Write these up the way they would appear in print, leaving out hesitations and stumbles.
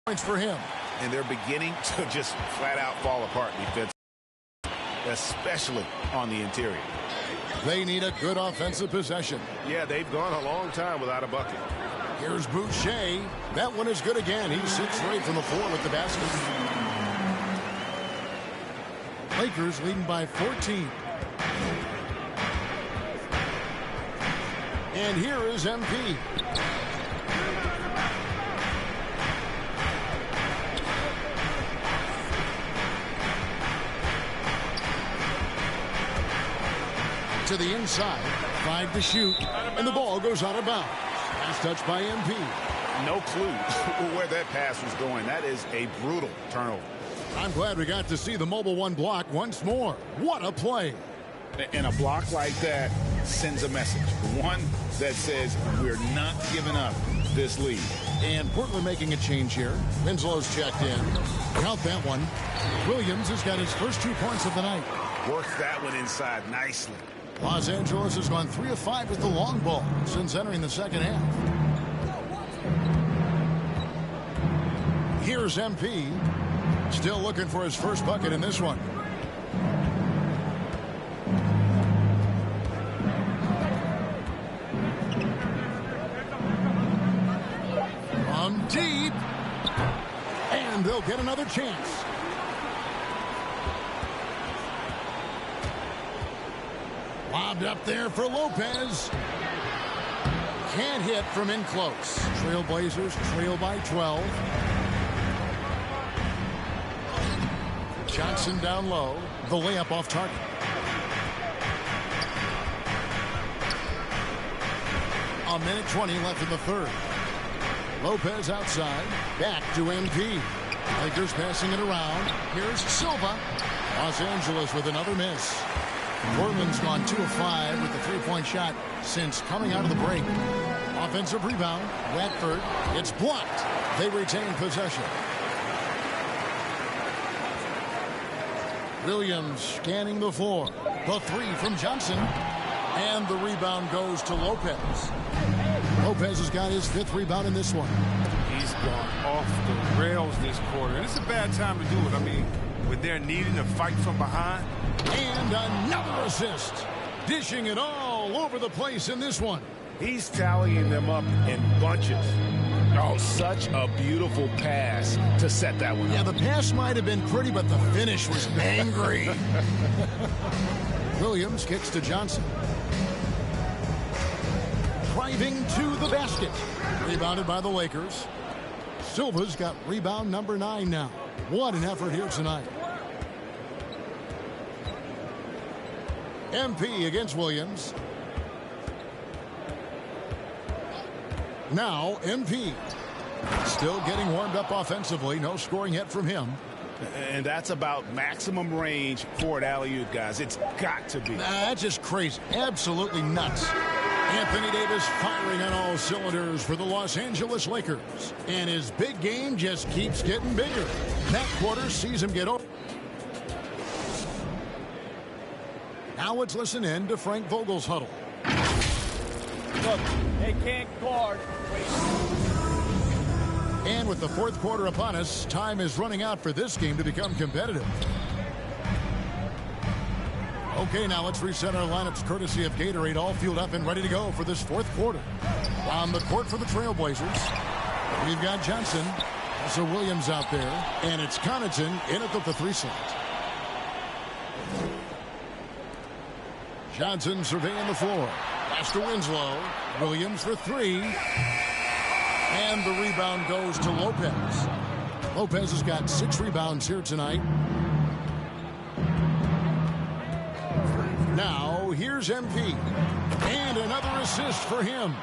points for him. And they're beginning to just flat out fall apart defensively, especially on the interior. They need a good offensive possession. Yeah, they've gone a long time without a bucket. Here's Boucher. That one is good again. He's 6 straight from the floor with the basket. Lakers leading by 14. And here is MP. To the inside, 5 to shoot, and the ball goes out of bounds. Last touch by MP. No clue where that pass was going. That is a brutal turnover. I'm glad we got to see the Mobile One block once more. What a play. And a block like that sends a message. One that says we're not giving up this lead. And Portland making a change here. Winslow's checked in. Count that one. Williams has got his first 2 points of the night. Worked that one inside nicely. Los Angeles has gone 3 of 5 with the long ball since entering the second half. Here's MP. Still looking for his first bucket in this one. From deep. And they'll get another chance. Lobbed up there for Lopez. Can't hit from in close. Trailblazers trail by 12. Johnson down low. The layup off target. A minute 20 left in the third. Lopez outside. Back to MP. Lakers passing it around. Here's Silva. Los Angeles with another miss. Portland's gone 2 of 5 with the 3-point shot since coming out of the break. Offensive rebound. Radford. It's blocked. They retain possession. Williams scanning the floor. The 3 from Johnson. And the rebound goes to Lopez. Lopez has got his 5th rebound in this one. He's gone off the rails this quarter. And it's a bad time to do it. I mean, when they're needing to fight from behind. And another assist. Dishing it all over the place in this one. He's tallying them up in bunches. Oh, such a beautiful pass to set that one up. Yeah, the pass might have been pretty, but the finish was angry. Williams kicks to Johnson. Driving to the basket. Rebounded by the Lakers. Silva's got rebound number 9 now. What an effort here tonight. MP against Williams. Now MP. Still getting warmed up offensively. No scoring yet from him. And that's about maximum range for an alley-oop, guys. It's got to be. That's just crazy. Absolutely nuts. Anthony Davis firing on all cylinders for the Los Angeles Lakers. And his big game just keeps getting bigger. That quarter sees him get over. Now let's listen in to Frank Vogel's huddle. Look, they can't guard. And with the 4th quarter upon us, time is running out for this game to become competitive. Okay, now let's reset our lineups courtesy of Gatorade, all fueled up and ready to go for this 4th quarter. On the court for the Trailblazers, we've got Johnson, also Williams out there, and it's Connaughton in at the 3 slot. Johnson surveying the floor. Pass to Winslow. Williams for 3. And the rebound goes to Lopez. Lopez has got 6 rebounds here tonight. Now, here's MP. And another assist for him.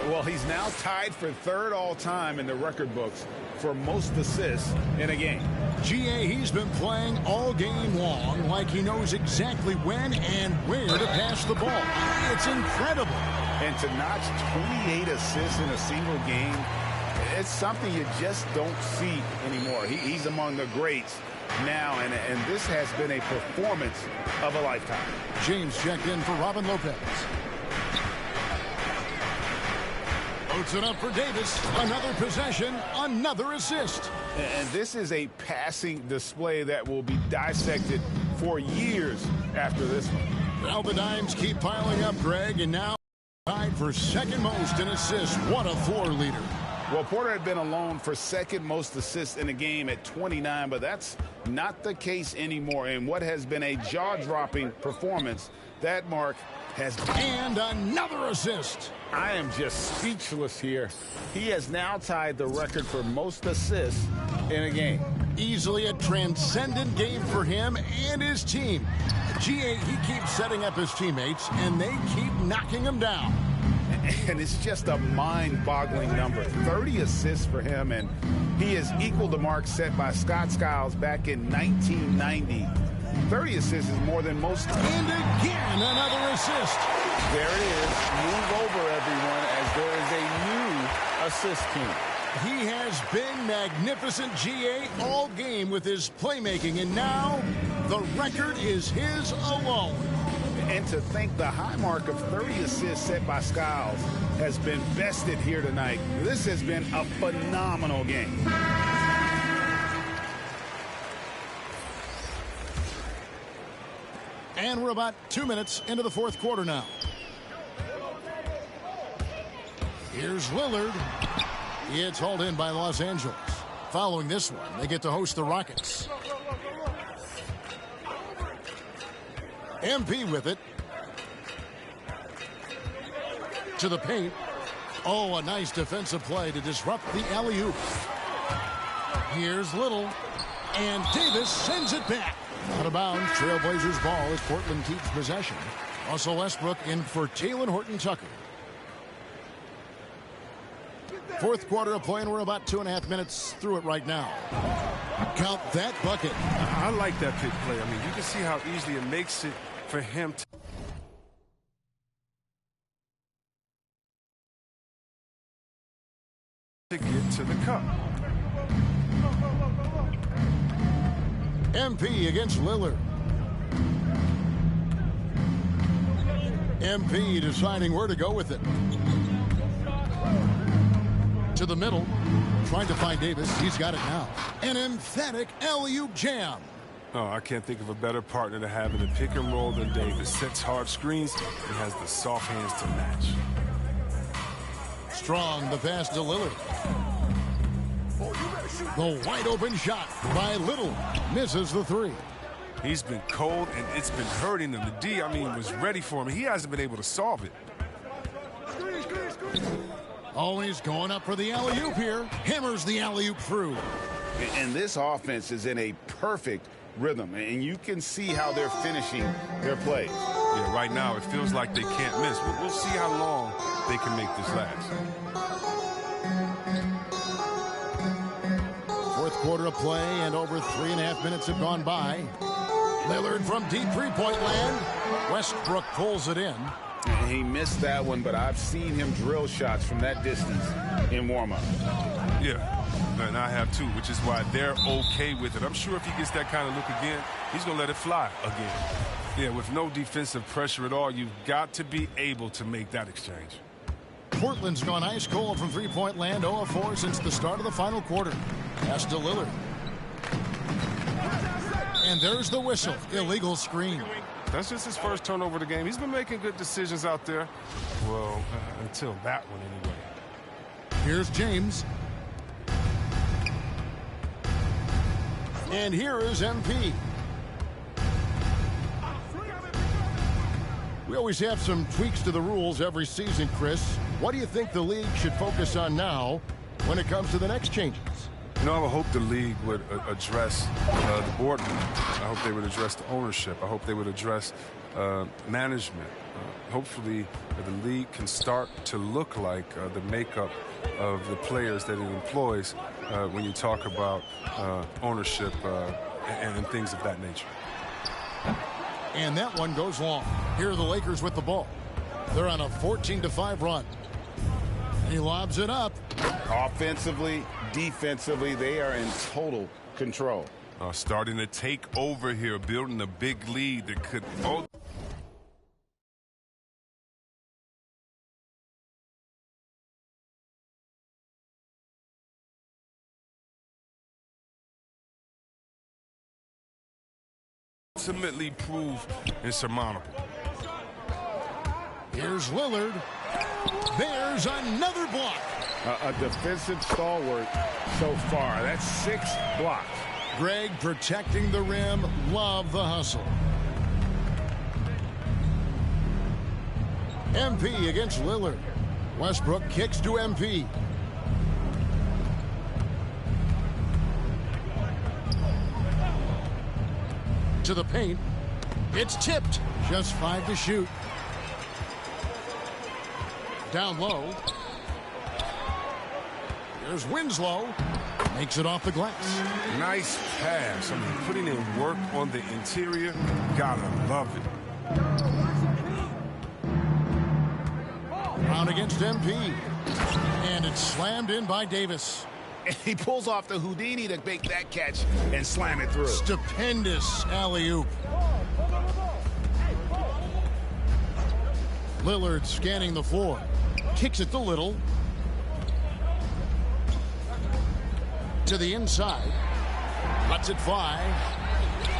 Well, he's now tied for 3rd all-time in the record books for most assists in a game. GA, he's been playing all game long like he knows exactly when and where to pass the ball. It's incredible. And to notch 28 assists in a single game, it's something you just don't see anymore. He's among the greats now, and this has been a performance of a lifetime. James checked in for Robin Lopez. Puts it up for Davis. Another possession, another assist. And this is a passing display that will be dissected for years after this one. Well, the dimes keep piling up, Greg, and now tied for second most in assists. What a floor leader. Well, Porter had been alone for second most assists in a game at 29, but that's not the case anymore. In what has been a jaw-dropping performance, that mark has... And another assist. I am just speechless here. He has now tied the record for most assists in a game. Easily a transcendent game for him and his team. GA, he keeps setting up his teammates, and they keep knocking him down. And it's just a mind-boggling number. 30 assists for him, and he has equaled the mark set by Scott Skiles back in 1990. 30 assists is more than most. And again, another assist. There it is. Move over, everyone, as there is a new assist team. He has been magnificent, GA, all game with his playmaking, and now the record is his alone. And to think the high mark of 30 assists set by Skiles has been bested here tonight. This has been a phenomenal game. And we're about 2 minutes into the fourth quarter now. Here's Lillard. It's hauled in by Los Angeles. Following this one, they get to host the Rockets. MP with it. To the paint. Oh, a nice defensive play to disrupt the alley-oop. Here's Little. And Davis sends it back. Out of bounds, Trailblazers ball as Portland keeps possession. Russell Westbrook in for Talen Horton-Tucker. Fourth quarter of play, and we're about 2.5 minutes through it right now. Count that bucket. I like that pick play. I mean, you can see how easily it makes it for him to get to the cup. MP against Lillard. MP deciding where to go with it. To the middle, trying to find Davis. He's got it now. An emphatic alley-oop jam. Oh, I can't think of a better partner to have in a pick and roll than Davis. Sets hard screens and has the soft hands to match. Strong, the pass to Lillard. The wide open shot by Little. Misses the three. He's been cold, and it's been hurting him. The D, I mean, was ready for him. He hasn't been able to solve it. Oh, he's going up for the alley-oop here. Hammers the alley-oop through. And this offense is in a perfect rhythm, and you can see how they're finishing their plays. Yeah, right now it feels like they can't miss. We'll see how long they can make this last. Fourth quarter of play, and over 3.5 minutes have gone by. Lillard from deep three-point land. Westbrook pulls it in. He missed that one, but I've seen him drill shots from that distance in warm-up. Yeah, and I have too, which is why they're okay with it. I'm sure if he gets that kind of look again, he's going to let it fly again. Yeah, with no defensive pressure at all, you've got to be able to make that exchange. Portland's gone ice cold from three-point land, 0 of 4 since the start of the final quarter. Pass to Lillard. And there's the whistle. Illegal screen. That's just his first turnover of the game. He's been making good decisions out there. Well, until that one anyway. Here's James. And here is MP. We always have some tweaks to the rules every season, Chris. What do you think the league should focus on now when it comes to the next changes? You know, I would hope the league would address the boardroom. I hope they would address the ownership. I hope they would address management. Hopefully, the league can start to look like the makeup of the players that it employs when you talk about ownership and things of that nature. And that one goes long. Here are the Lakers with the ball. They're on a 14-5 run. And he lobs it up. Offensively, defensively, they are in total control. Starting to take over here, building a big lead that could... ultimately prove insurmountable. Here's Lillard. There's another block. A defensive stalwart so far. That's 6 blocks. Greg protecting the rim. Love the hustle. MP against Lillard. Westbrook kicks to MP. To the paint. It's tipped. Just 5 to shoot. Down low. There's Winslow. Makes it off the glass. Nice pass. I mean, putting in work on the interior. Gotta love it. Brown against MP. And it's slammed in by Davis. And he pulls off the Houdini to make that catch and slam it through. Stupendous alley-oop. Lillard scanning the floor. Kicks it to Little. To the inside. Lets it fly.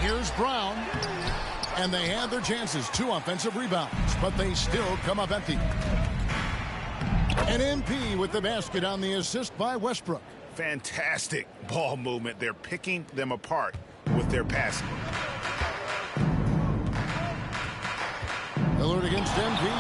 Here's Brown. And they had their chances. 2 offensive rebounds. But they still come up empty. And MP with the basket on the assist by Westbrook. Fantastic ball movement. They're picking them apart with their passing. Lillard against MP.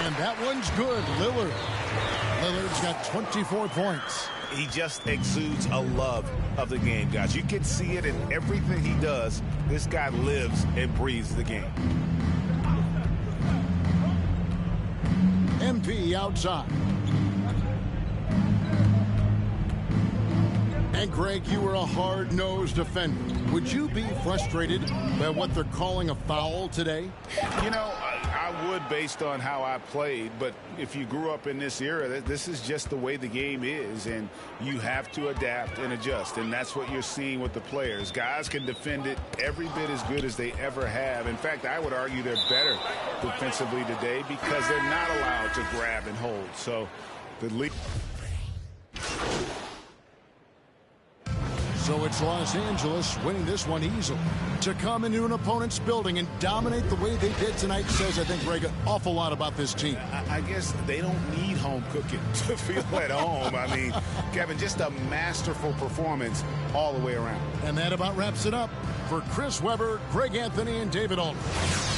And that one's good. Lillard's got 24 points. He just exudes a love of the game, guys. You can see it in everything he does. This guy lives and breathes the game. MP outside. And Greg, you were a hard-nosed defender. Would you be frustrated by what they're calling a foul today? You know, I would based on how I played, but if you grew up in this era, this is just the way the game is, and you have to adapt and adjust, and that's what you're seeing with the players. Guys can defend it every bit as good as they ever have. In fact, I would argue they're better defensively today because they're not allowed to grab and hold. So the league... So it's Los Angeles winning this one easily. To come into an opponent's building and dominate the way they did tonight says, I think, Greg, an awful lot about this team. I guess they don't need home cooking to feel at home. I mean, Kevin, just a masterful performance all the way around. And that about wraps it up. For Chris Webber, Greg Anthony, and David Aldridge,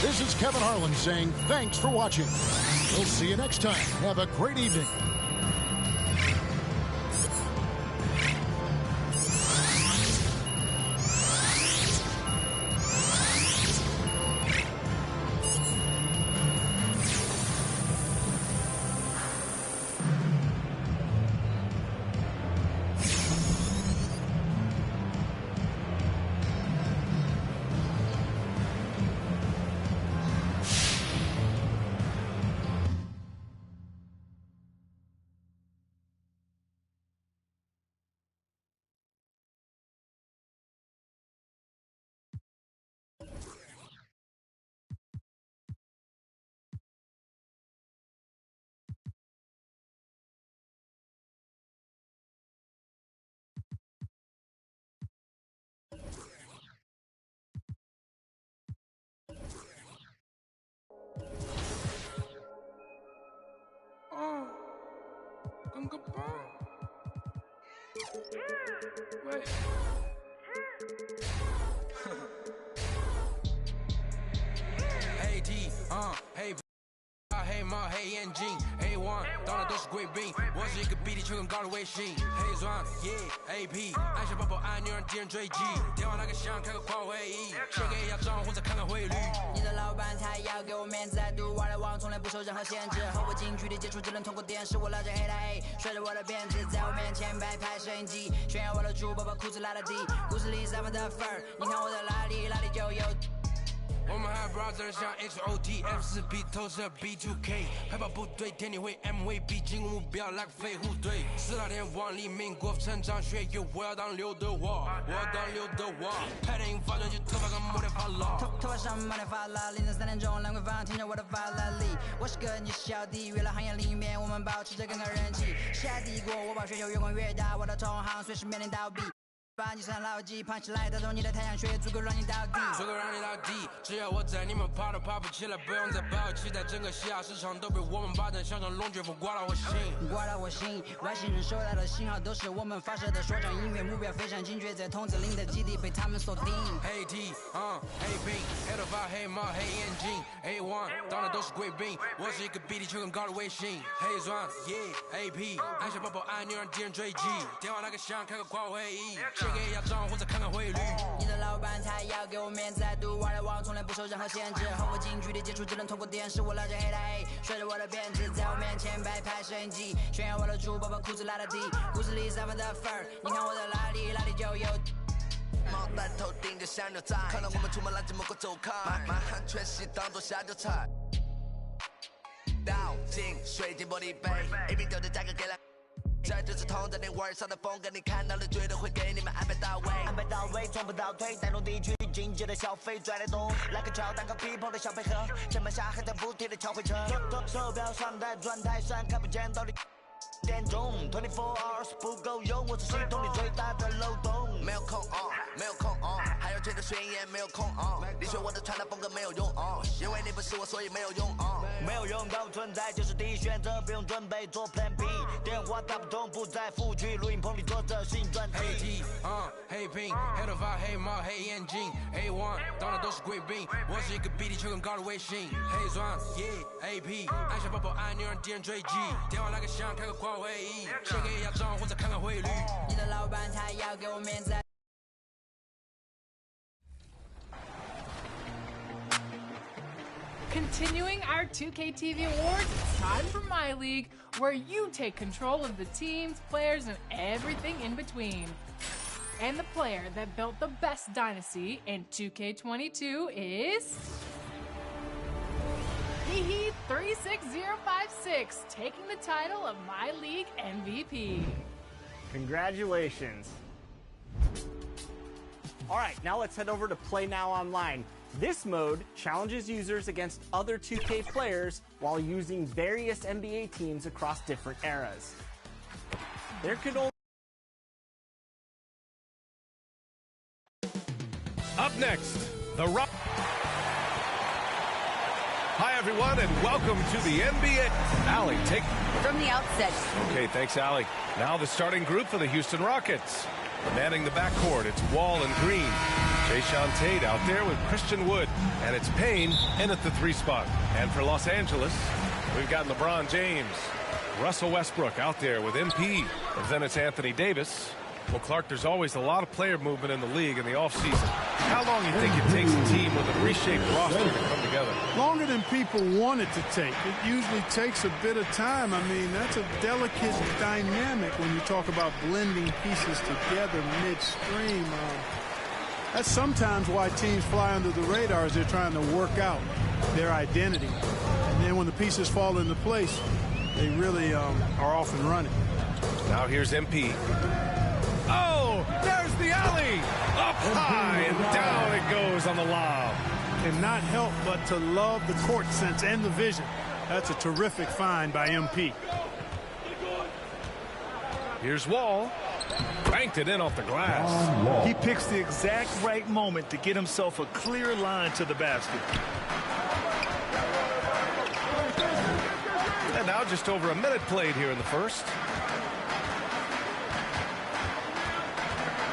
this is Kevin Harlan saying thanks for watching. We'll see you next time. Have a great evening. Wait. Hey D, hey黑猫黑眼睛 A1 到了都是贵宾，我是一个比你却更高的卫星。黑钻 AP 按下抱抱按钮让敌人追击，电话那个响开个跨会议，先给一下账户再看看汇率。你的老板他要给我面子，I do what I want，从来不受任何限制，和我近距离接触只能通过电视，我拉着黑的 A， 甩着我的辫子，在我面前摆拍摄影机，炫耀我的珠宝，把裤子拉到底，故事里散发的粉儿，你看我的哪里就有。我们还 brother 像 XOTF4B 投射 B2K 海豹部队天地会 MVP 进攻目标来个飞虎队四大天王黎明国成长学友我要当刘德华拍电影发专辑头发跟摩天发老头发上摩天发老凌晨3点钟兰桂坊听着我的法拉利我是个你是小弟娱乐行业里面我们保持着更高人气下帝国我把全球越滚越大我的同行随时面临倒闭把你上牢记，胖起来打动你的太阳穴，足够让你倒地，足够让你倒地。只要我在，你们爬都爬不起来，不用再抱期待，整个西亚市场都被我们霸占，像龙卷风刮到我心，刮到我心。外星人收到的信号都是我们发射的说唱音乐，目标非常精确，在筒子林的基地被他们锁定。黑 T， 黑兵，黑头发，黑帽，黑眼镜 ，A1， 当的都是贵宾，我是一个比地球更高的卫星，黑钻 ，AP， 按下宝宝按钮让敌人追击，电话那个响，开个跨会议。借给压账或者看看汇率。你的老板他要给我面子，读外来网从来不受任何限制。和我近距离接触只能通过电视，我拉着黑的黑，甩着我的辫子，在我面前摆拍摄影机，炫耀我的猪，把裤子拉到底，故事里散发的粉儿，你看我的哪里就有。帽戴头顶着像牛仔，看到我们出门拦着某个走开，满汉全席当做下酒菜，倒进水晶玻璃杯，一瓶酒的价格给了。这就是同在你玩上的风格，你看到了绝对会给你们安排到位，安排到位，从不倒退，带动地区经济的消费，拽得动，来个乔丹和皮蓬的小配合，键盘侠还在补贴的敲回车，手表上戴转台上看不见到底。点钟24 hours 不够用，我是系统里最大的漏洞。没有空没有空还要全的宣言没有空你学我的传达风格没有用因为你不是我，所以没有用没有用到存在就是第一选择，不用准备做 Plan B。电话打不通，不在府区录音棚里做着新专辑。黑 T， 黑兵，黑头发，黑帽，黑眼镜 ，A1， 当的都是贵宾，我是一个比地球更高的卫星，黑钻 ，AP， 按下宝宝按钮让敌人追击，电话那个响，开个跨会议，借给压账或者看看汇率。你的老板他要给我面子。Continuing our 2K TV awards, it's time for My League, where you take control of the teams, players, and everything in between. And the player that built the best dynasty in 2K22 is... Hehe36056, taking the title of My League MVP. Congratulations. All right, now let's head over to Play Now Online. This mode challenges users against other 2K players while using various NBA teams across different eras. There could only... Up next, the Rock. Hi, everyone, and welcome to the NBA. Allie, take... From the outset. Okay, thanks, Allie. Now the starting group for the Houston Rockets. Manning the backcourt, it's Wall and Green. Jayshawn Tate out there with Christian Wood. And it's Payne in at the 3 spot. And for Los Angeles, we've got LeBron James. Russell Westbrook out there with MP. And then it's Anthony Davis. Well, Clark, there's always a lot of player movement in the league in the offseason. How long do you think it takes a team with a reshaped roster to come together? Longer than people want it to take. It usually takes a bit of time. I mean, that's a delicate dynamic when you talk about blending pieces together midstream. That's sometimes why teams fly under the radar as they're trying to work out their identity. And then when the pieces fall into place, they really are off and running. Now here's MP. Oh, there's the alley. Up high and down it goes on the lob. Cannot help but to love the court sense and the vision. That's a terrific find by MP. Here's Wall. Banked it in off the glass. He picks the exact right moment to get himself a clear line to the basket. And now just over a minute played here in the first.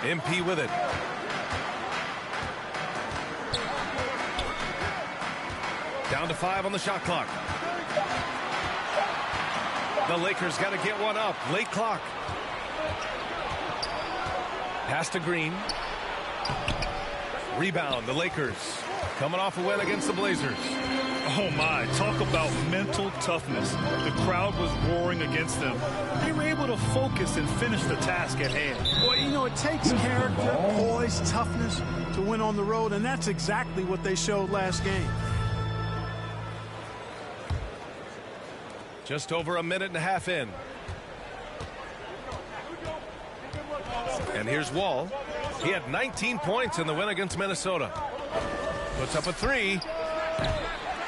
MP with it. Down to 5 on the shot clock. The Lakers got to get one up. Late clock. Pass to Green. Rebound, the Lakers. Coming off a win against the Blazers. Oh my, talk about mental toughness. The crowd was roaring against them. They were able to focus and finish the task at hand. Well, you know, it takes character, poise, toughness to win on the road, and that's exactly what they showed last game. Just over a minute and a half in. And here's Wall. He had 19 points in the win against Minnesota. Puts up a 3.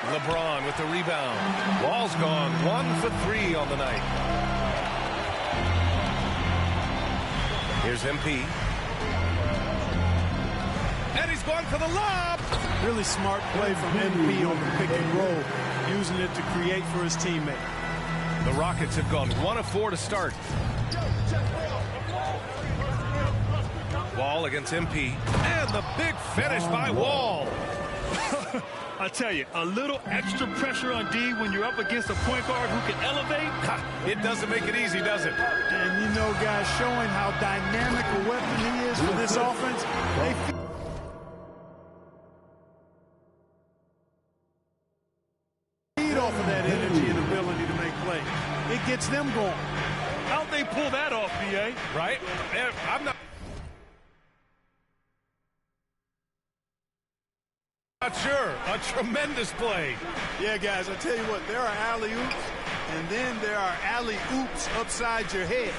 LeBron with the rebound. Wall's gone 1 for 3 on the night. Here's MP. And he's going for the lob. Really smart play from MP on the pick and roll, using it to create for his teammate. The Rockets have gone 1 of 4 to start. Wall against MP. And the big finish by Wall. I tell you, a little extra pressure on D when you're up against a point guard who can elevate. It doesn't make it easy, does it? And you know, guys, showing how dynamic a weapon he is for this offense, they feed off of that energy and ability to make plays. It gets them going. How'd they pull that off, B.A.? Right? I'm not sure. A tremendous play. Yeah, guys, I tell you what, there are alley-oops, and then there are alley-oops upside your head.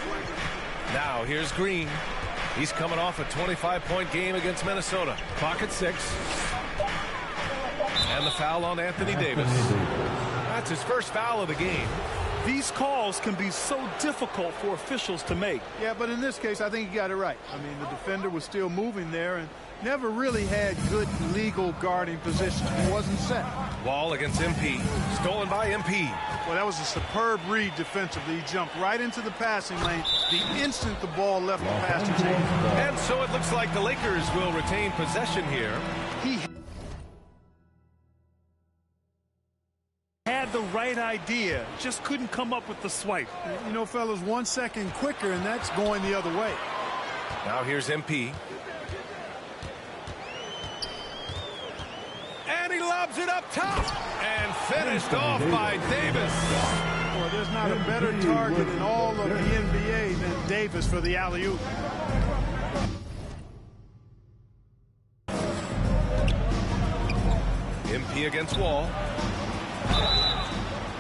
Now, here's Green. He's coming off a 25-point game against Minnesota. Clock at 6. And the foul on Anthony Davis. That's his first foul of the game. These calls can be so difficult for officials to make. Yeah, but in this case, I think he got it right. I mean, the defender was still moving there and never really had good legal guarding position. He wasn't set. Wall against MP. Stolen by MP. Well, that was a superb read defensively. He jumped right into the passing lane the instant the ball left the passer's hand. And so it looks like the Lakers will retain possession here. He had the right idea, just couldn't come up with the swipe. You know, fellas, 1 second quicker, and that's going the other way. Now here's MP. And he lobs it up top. And finished off by Davis. Well, there's not a better target in all of the NBA than Davis for the alley-oop. MP against Wall.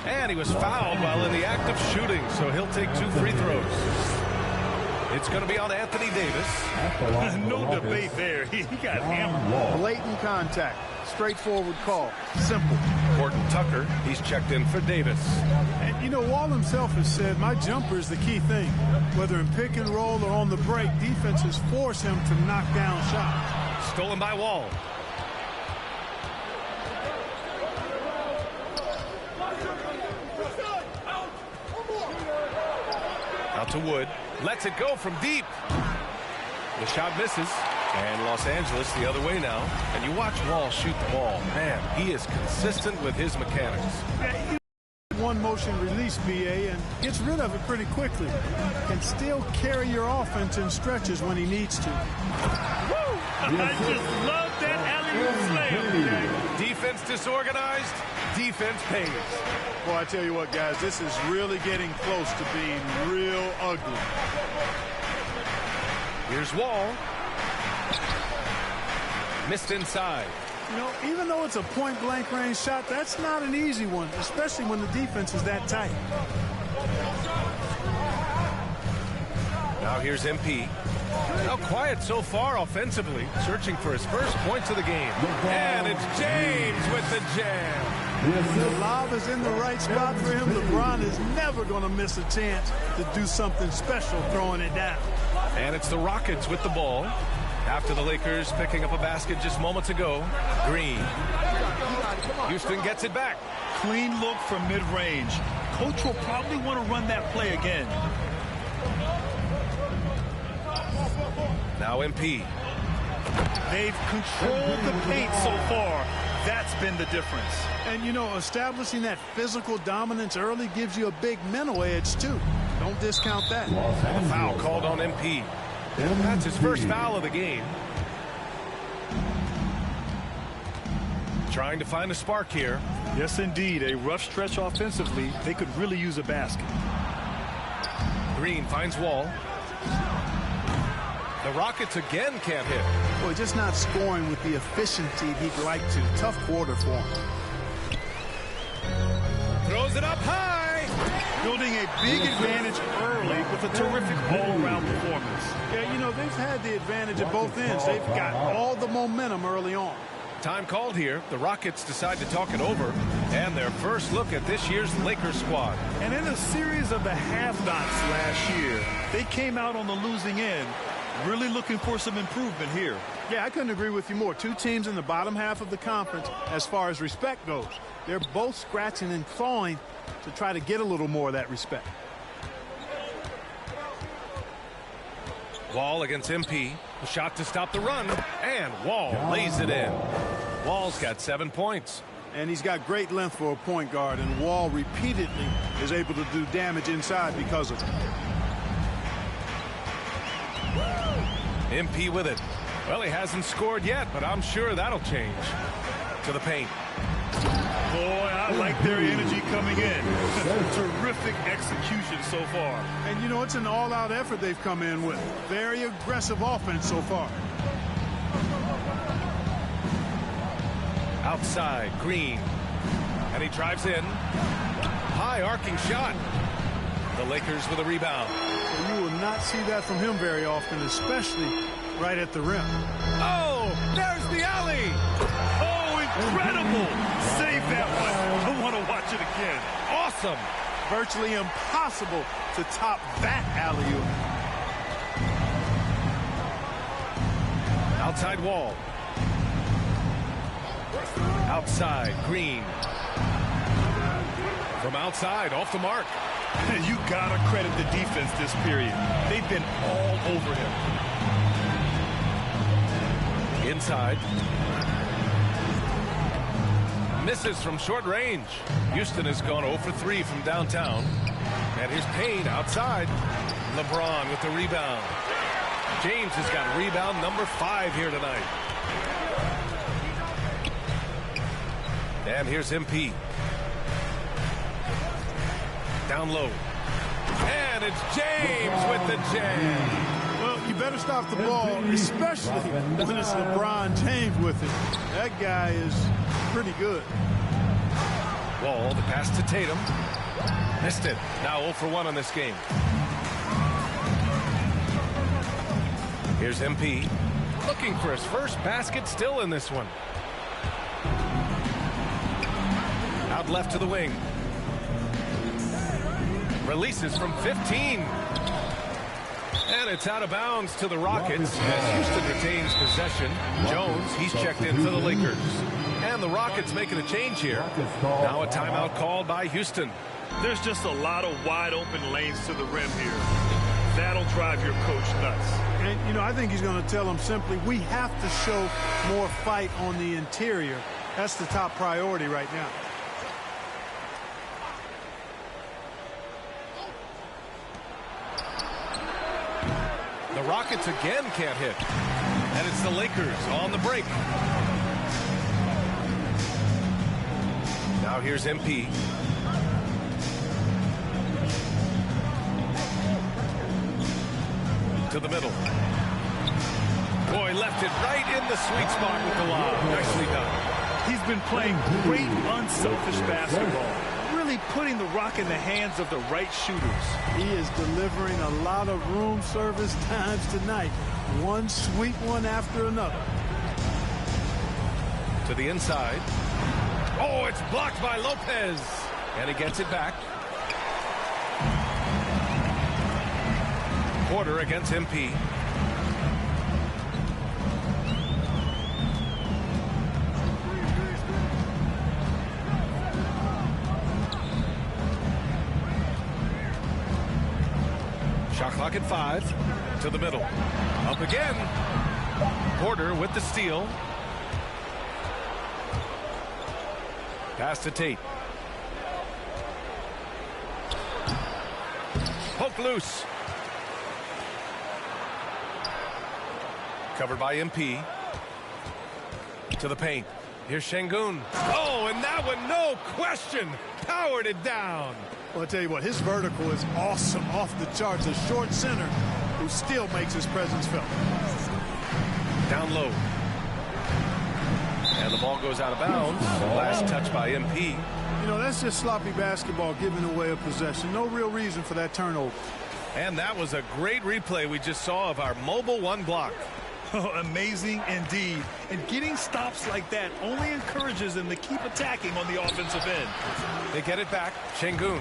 And he was fouled while in the act of shooting, so he'll take 2 free throws. It's going to be on Anthony Davis. No debate there. He got hammered. Blatant contact. Straightforward call. Simple. Horton Tucker, he's checked in for Davis. And, you know, Wall himself has said, my jumper is the key thing. Whether in pick and roll or on the break, defenses force him to knock down shots. Stolen by Wall. Out to Wood. Lets it go from deep. The shot misses. And Los Angeles the other way now. And you watch Wall shoot the ball. Man, he is consistent with his mechanics. One motion release, BA, and gets rid of it pretty quickly. Can still carry your offense in stretches when he needs to. Woo! I just love that alley-oop slam. Defense disorganized. Defense pays. Well, I tell you what, guys, this is really getting close to being real ugly. Here's Wall. Missed inside. You know, even though it's a point-blank range shot, that's not an easy one, especially when the defense is that tight. Now here's MP. Now quiet so far offensively, searching for his first points of the game. And it's James with the jam. The lob is in the right spot for him. LeBron is never going to miss a chance to do something special throwing it down. And it's the Rockets with the ball. After the Lakers picking up a basket just moments ago. Green. Houston gets it back. Clean look from mid-range. Coach will probably want to run that play again. Now MP. They've controlled the paint so far. That's been the difference. And, you know, establishing that physical dominance early gives you a big mental edge, too. Don't discount that. And a foul called on MP. That's his first foul of the game. Trying to find a spark here. Yes, indeed. A rough stretch offensively. They could really use a basket. Green finds Wall. The Rockets again can't hit. Boy, just not scoring with the efficiency he'd like to. Tough quarter for him. Throws it up high. Building a big advantage early with a terrific all-around performance. Yeah, you know, they've had the advantage at both ends. They've got all the momentum early on. Time called here. The Rockets decide to talk it over. And their first look at this year's Lakers squad. And in a series of the have-nots last year, they came out on the losing end, really looking for some improvement here. Yeah, I couldn't agree with you more. Two teams in the bottom half of the conference as far as respect goes. They're both scratching and clawing to try to get a little more of that respect. Wall against MP. A shot to stop the run. And Wall lays it in. Wall's got 7 points. And he's got great length for a point guard, and Wall repeatedly is able to do damage inside because of it. MP with it. Well, he hasn't scored yet, but I'm sure that'll change. To the paint. Boy, I like their energy coming in. Terrific execution so far. And, you know, it's an all-out effort they've come in with. Very aggressive offense so far. Outside, Green. And he drives in. High arcing shot. The Lakers with a rebound. You will not see that from him very often, especially right at the rim. Oh, there's the alley. Oh, incredible. Save that one. I want to watch it again. Awesome. Virtually impossible to top that alley-oop. Outside Wall. Outside, Green. From outside, off the mark. You gotta credit the defense this period. They've been all over him. Inside. Misses from short range. Houston has gone 0 for 3 from downtown. And here's Payne outside. LeBron with the rebound. James has got rebound number 5 here tonight. And here's MP. Down low. And it's James with the jam. Well, you better stop the ball, especially when it's LeBron James with it. That guy is pretty good. Wall, the pass to Tatum. Missed it. Now 0 for 1 on this game. Here's MP. Looking for his first basket, still in this one. Out left to the wing. Releases from 15. And it's out of bounds to the Rockets as Houston retains possession. Jones, he's checked in for the Lakers. And the Rockets making a change here. Now a timeout called by Houston. There's just a lot of wide open lanes to the rim here. That'll drive your coach nuts. And, you know, I think he's going to tell them simply, we have to show more fight on the interior. That's the top priority right now. The Rockets again can't hit. And it's the Lakers on the break. Now here's MP. To the middle. Boy, left it right in the sweet spot with the lob. Nicely done. He's been playing great, unselfish basketball. Really putting the rock in the hands of the right shooters. He is delivering a lot of room service times tonight. One sweet one after another. To the inside. Oh, it's blocked by Lopez. And he gets it back. Porter against MP. Shot clock at 5. To the middle. Up again. Porter with the steal. Pass to Tate. Poke loose. Covered by MP. To the paint. Here's Şengün. Oh, and that one, no question, powered it down. Well, I'll tell you what, his vertical is awesome, off the charts. A short center who still makes his presence felt. Down low. And the ball goes out of bounds. Last touch by MP. You know, that's just sloppy basketball, giving away a possession. No real reason for that turnover. And that was a great replay we just saw of our mobile one block. Oh, amazing indeed. And getting stops like that only encourages them to keep attacking on the offensive end. They get it back. Şengün.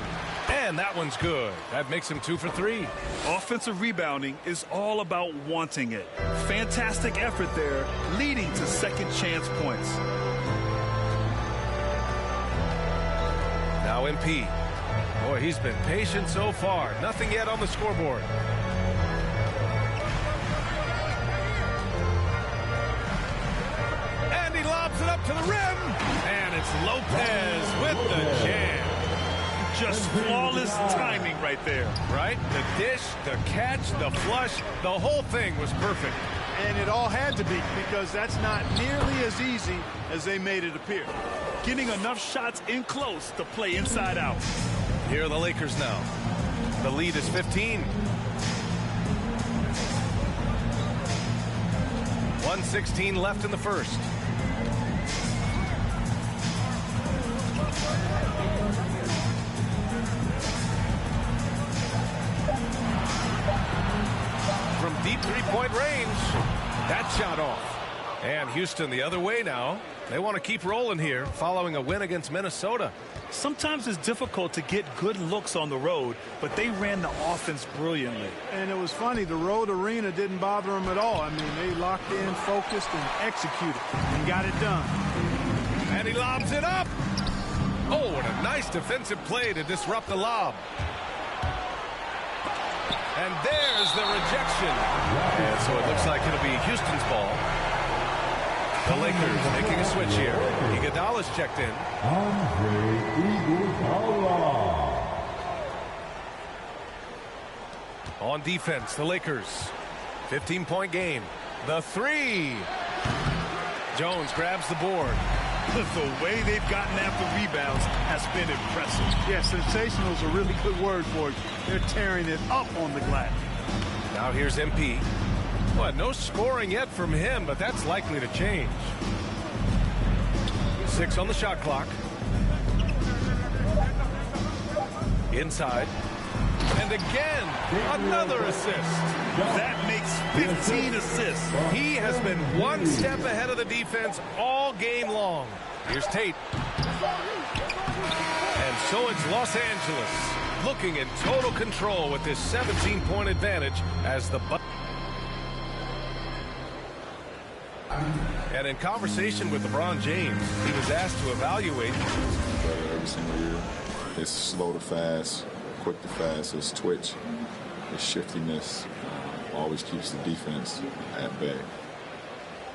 And that one's good. That makes him 2 for 3. Offensive rebounding is all about wanting it. Fantastic effort there, leading to second chance points. Now MP. Boy, he's been patient so far. Nothing yet on the scoreboard. And he lobs it up to the rim. And it's Lopez with the jam. Just flawless timing right there. Right? The dish, the catch, the flush, the whole thing was perfect. And it all had to be, because that's not nearly as easy as they made it appear. Getting enough shots in close to play inside out. Here are the Lakers now. The lead is 15. 1:16 left in the first. From deep three-point range, that shot off. And Houston the other way now. They want to keep rolling here following a win against Minnesota. Sometimes it's difficult to get good looks on the road, but they ran the offense brilliantly. And it was funny, the road arena didn't bother them at all. I mean, they locked in, focused, and executed, and got it done. And he lobs it up. Oh, what a nice defensive play to disrupt the lob. And there's the rejection. And so it looks like it'll be Houston's ball. The Lakers making a switch here. Iguodala's checked in. On defense, the Lakers. 15-point game. The three. Jones grabs the board. The way they've gotten after rebounds has been impressive. Yeah, sensational is a really good word for it. They're tearing it up on the glass. Now here's MP. Well, no scoring yet from him, but that's likely to change. 6 on the shot clock. Inside. And again, another assist. That makes 15 assists. He has been one step ahead of the defense all game long. Here's Tate. And so it's Los Angeles looking in total control with this 17-point advantage as the And in conversation with LeBron James, he was asked to evaluate. Better every single year. It's slow to fast, quick to fast. It's twitch. It's shiftiness. Always keeps the defense at bay.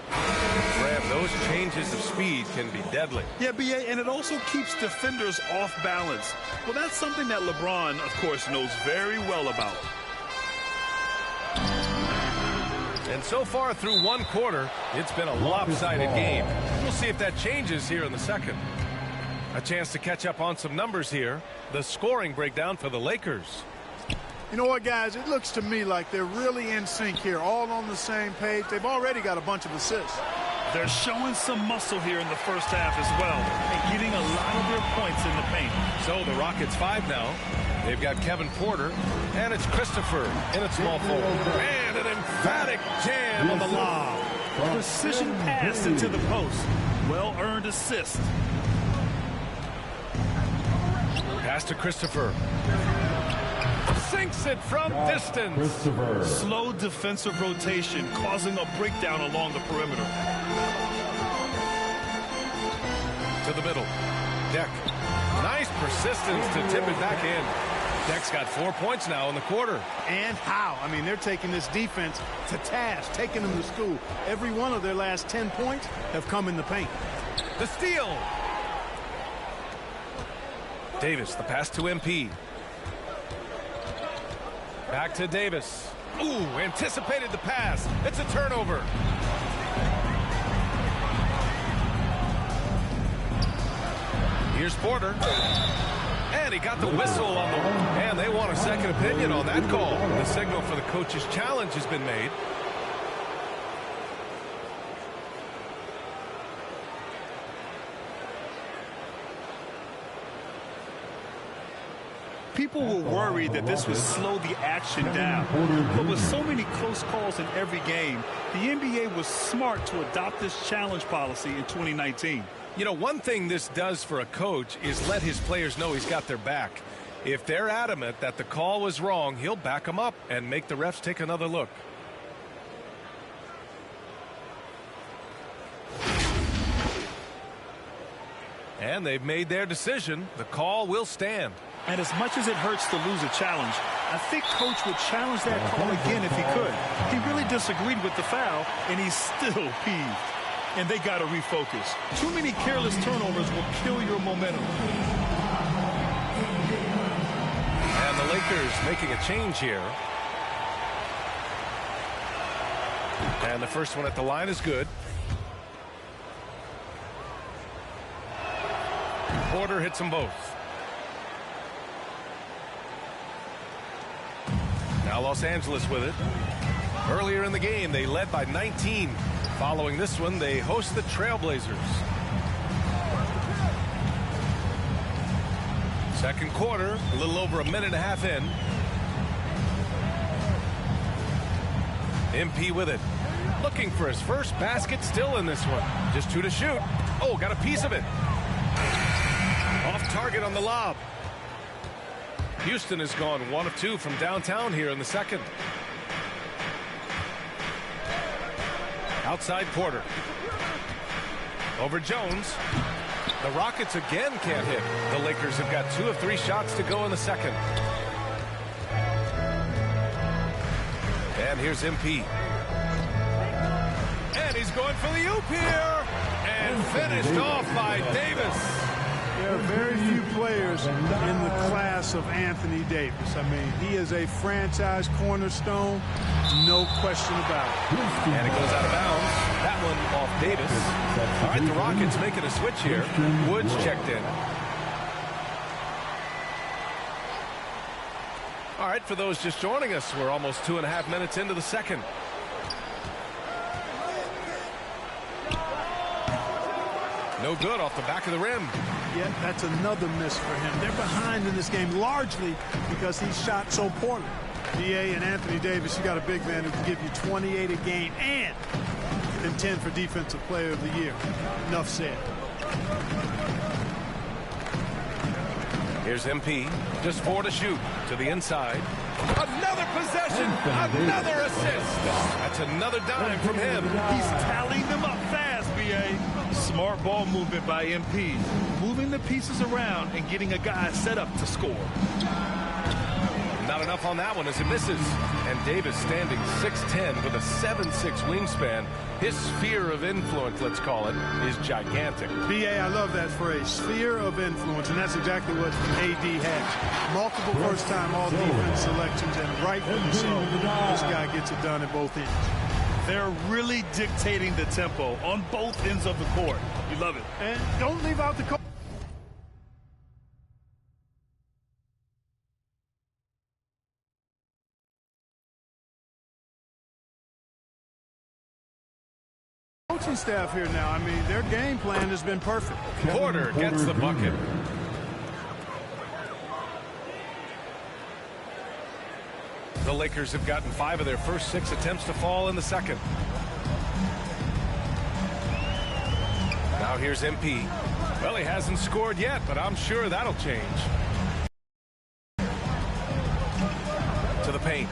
Grab those changes of speed can be deadly. Yeah, BA, and it also keeps defenders off balance. Well, that's something that LeBron, of course, knows very well about. And so far through one quarter, it's been a lopsided game. We'll see if that changes here in the second. A chance to catch up on some numbers here. The scoring breakdown for the Lakers. You know what, guys? It looks to me like they're really in sync here, all on the same page. They've already got a bunch of assists. They're showing some muscle here in the first half as well, and getting a lot of their points in the paint. So the Rockets 5 now. They've got Kevin Porter, and it's Christopher in a small forward. And an emphatic jam on the lob. Precision pass into the post. Well-earned assist. Pass to Christopher. Sinks it from distance. Slow defensive rotation, causing a breakdown along the perimeter. To the middle. Deck. Nice persistence to tip it back in. Deck's got 4 points now in the quarter. And how? I mean, they're taking this defense to task, taking them to school. Every one of their last 10 points have come in the paint. The steal. Davis, the pass to MP. Back to Davis. Ooh, anticipated the pass. It's a turnover. Here's Porter. And he got the whistle on the... And they want a second opinion on that call. The signal for the coach's challenge has been made. People were worried that this would slow the action down. But with so many close calls in every game, the NBA was smart to adopt this challenge policy in 2019. You know, one thing this does for a coach is let his players know he's got their back. If they're adamant that the call was wrong, he'll back them up and make the refs take another look. And they've made their decision. The call will stand. And as much as it hurts to lose a challenge, I think Coach would challenge that call again if he could. He really disagreed with the foul, and he's still peeved. And they got to refocus. Too many careless turnovers will kill your momentum. And the Lakers making a change here. And the first one at the line is good. Porter hits them both. Now Los Angeles with it. Earlier in the game, they led by 19. Following this one, they host the Trailblazers. Second quarter, a little over a minute and a half in. MP with it. Looking for his first basket, still in this one. Just 2 to shoot. Oh, got a piece of it. Off target on the lob. Houston has gone 1 of 2 from downtown here in the second. Outside Porter. Over Jones. The Rockets again can't hit. The Lakers have got 2 of 3 shots to go in the second. And here's MP. And he's going for the oop here. And finished off by Davis. There are very few players in the class of Anthony Davis. I mean, he is a franchise cornerstone, no question about it. And it goes out of bounds. That one off Davis. All right, the Rockets making a switch here. Woods checked in. All right, for those just joining us, we're almost 2.5 minutes into the second. No good off the back of the rim. Yeah, that's another miss for him. They're behind in this game largely because he shot so poorly. DA and Anthony Davis, you got a big man who can give you 28 a game and contend for Defensive Player of the Year. Enough said. Here's MP. Just 4 to shoot. To the inside. Another possession. Another assist. That's another dime from him. He's tallying them up fast, B.A. Smart ball movement by MP. Moving the pieces around and getting a guy set up to score. Not enough on that one as it misses. And Davis standing 6'10" with a 7'6" wingspan. His sphere of influence, let's call it, is gigantic. B.A., I love that phrase, sphere of influence, and that's exactly what AD has. Multiple first-time all-defense selections, and rightfully so. This guy gets it done at both ends. They're really dictating the tempo on both ends of the court. You love it. And don't leave out the coaching staff here now. I mean, their game plan has been perfect. Porter gets the bucket. The Lakers have gotten 5 of their first 6 attempts to fall in the second. Now here's MP. Well, he hasn't scored yet, but I'm sure that'll change. To the paint.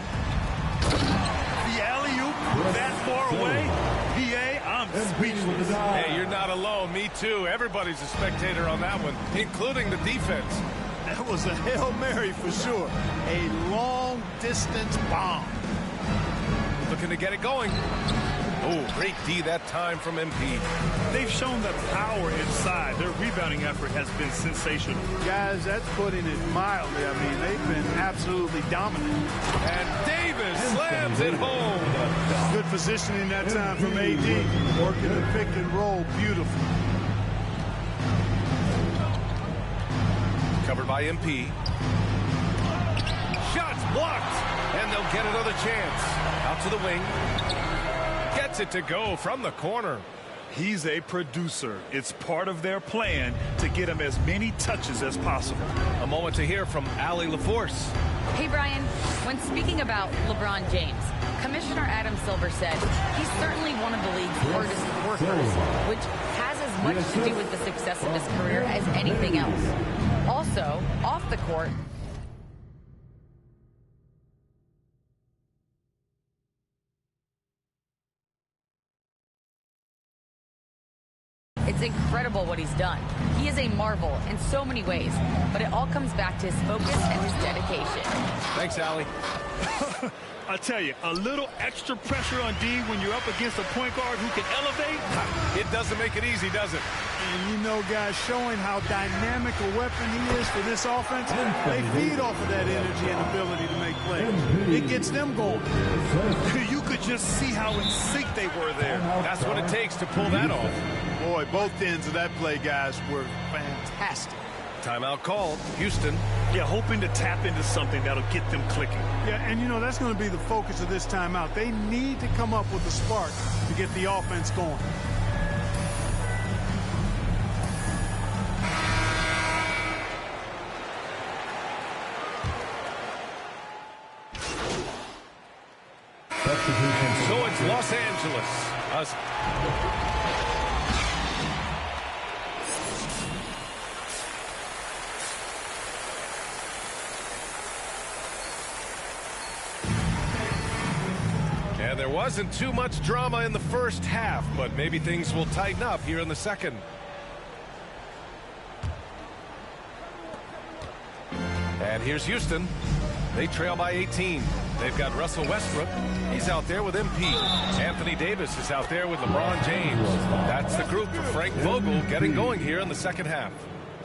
The alley-oop that far away. PA, I'm speechless. Hey, you're not alone. Me too. Everybody's a spectator on that one, including the defense. That was a Hail Mary for sure. A long-distance bomb. Looking to get it going. Oh, great D that time from MP. They've shown the power inside. Their rebounding effort has been sensational. Guys, that's putting it mildly. I mean, they've been absolutely dominant. And Davis slams it home. Good positioning that time from AD. Working the pick and roll beautifully. Covered by MP. Shots blocked. And they'll get another chance. Out to the wing. Gets it to go from the corner. He's a producer. It's part of their plan to get him as many touches as possible. A moment to hear from Allie LaForce. Hey, Brian. When speaking about LeBron James, Commissioner Adam Silver said he's certainly one of the league's hardest workers, which has as much to do with the success of his career as anything else. Also, off the court, It's incredible what he's done. He is a marvel in so many ways, but it all comes back to his focus and his dedication. Thanks, Allie. I tell you, a little extra pressure on D when you're up against a point guard who can elevate. It doesn't make it easy, does it? And you know, guys, showing how dynamic a weapon he is for this offense, they feed off of that energy and ability to make plays. It gets them going. You could just see how in sync they were there. That's what it takes to pull that off. Boy, both ends of that play, guys, were fantastic. Timeout called. Houston. Yeah, hoping to tap into something that'll get them clicking. Yeah, and you know, that's going to be the focus of this timeout. They need to come up with a spark to get the offense going. So it's Los Angeles. And there wasn't too much drama in the first half, but maybe things will tighten up here in the second. And here's Houston. They trail by 18. They've got Russell Westbrook. He's out there with MP. Anthony Davis is out there with LeBron James. That's the group for Frank Vogel getting going here in the second half.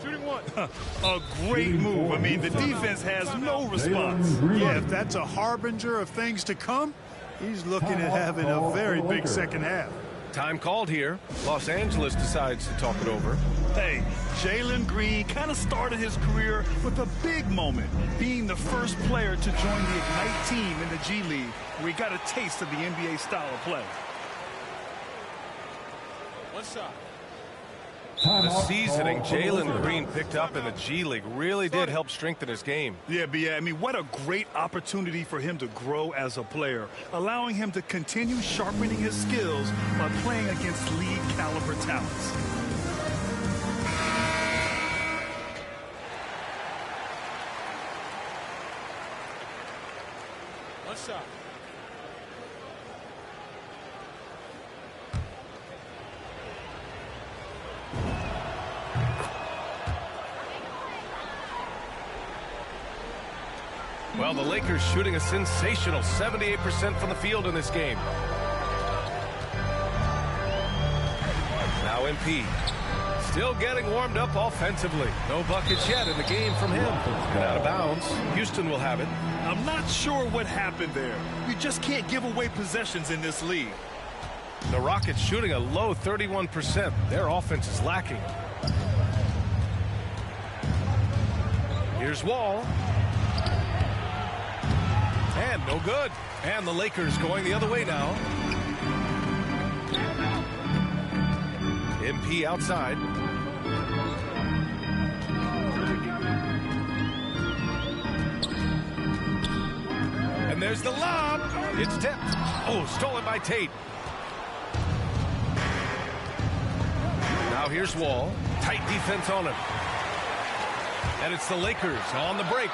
Shooting one. A great move. I mean, the defense has no response. Yeah, if that's a harbinger of things to come, he's looking at having a very big second half. Time called here. Los Angeles decides to talk it over. Hey, Jalen Green kind of started his career with a big moment, being the first player to join the Ignite team in the G League, where he got a taste of the NBA style of play. One shot. The seasoning Jalen Green picked up in the G League really did help strengthen his game. Yeah, I mean, what a great opportunity for him to grow as a player, allowing him to continue sharpening his skills by playing against league caliber talents. One shot. Well, the Lakers shooting a sensational 78% from the field in this game. Now MP. Still getting warmed up offensively. No buckets yet in the game from him. And out of bounds. Houston will have it. I'm not sure what happened there. You just can't give away possessions in this league. The Rockets shooting a low 31%. Their offense is lacking. Here's Wall. And no good. And the Lakers going the other way now. MP outside. And there's the lob. It's tipped. Oh, stolen by Tate. Now here's Wall. Tight defense on him. And it's the Lakers on the break.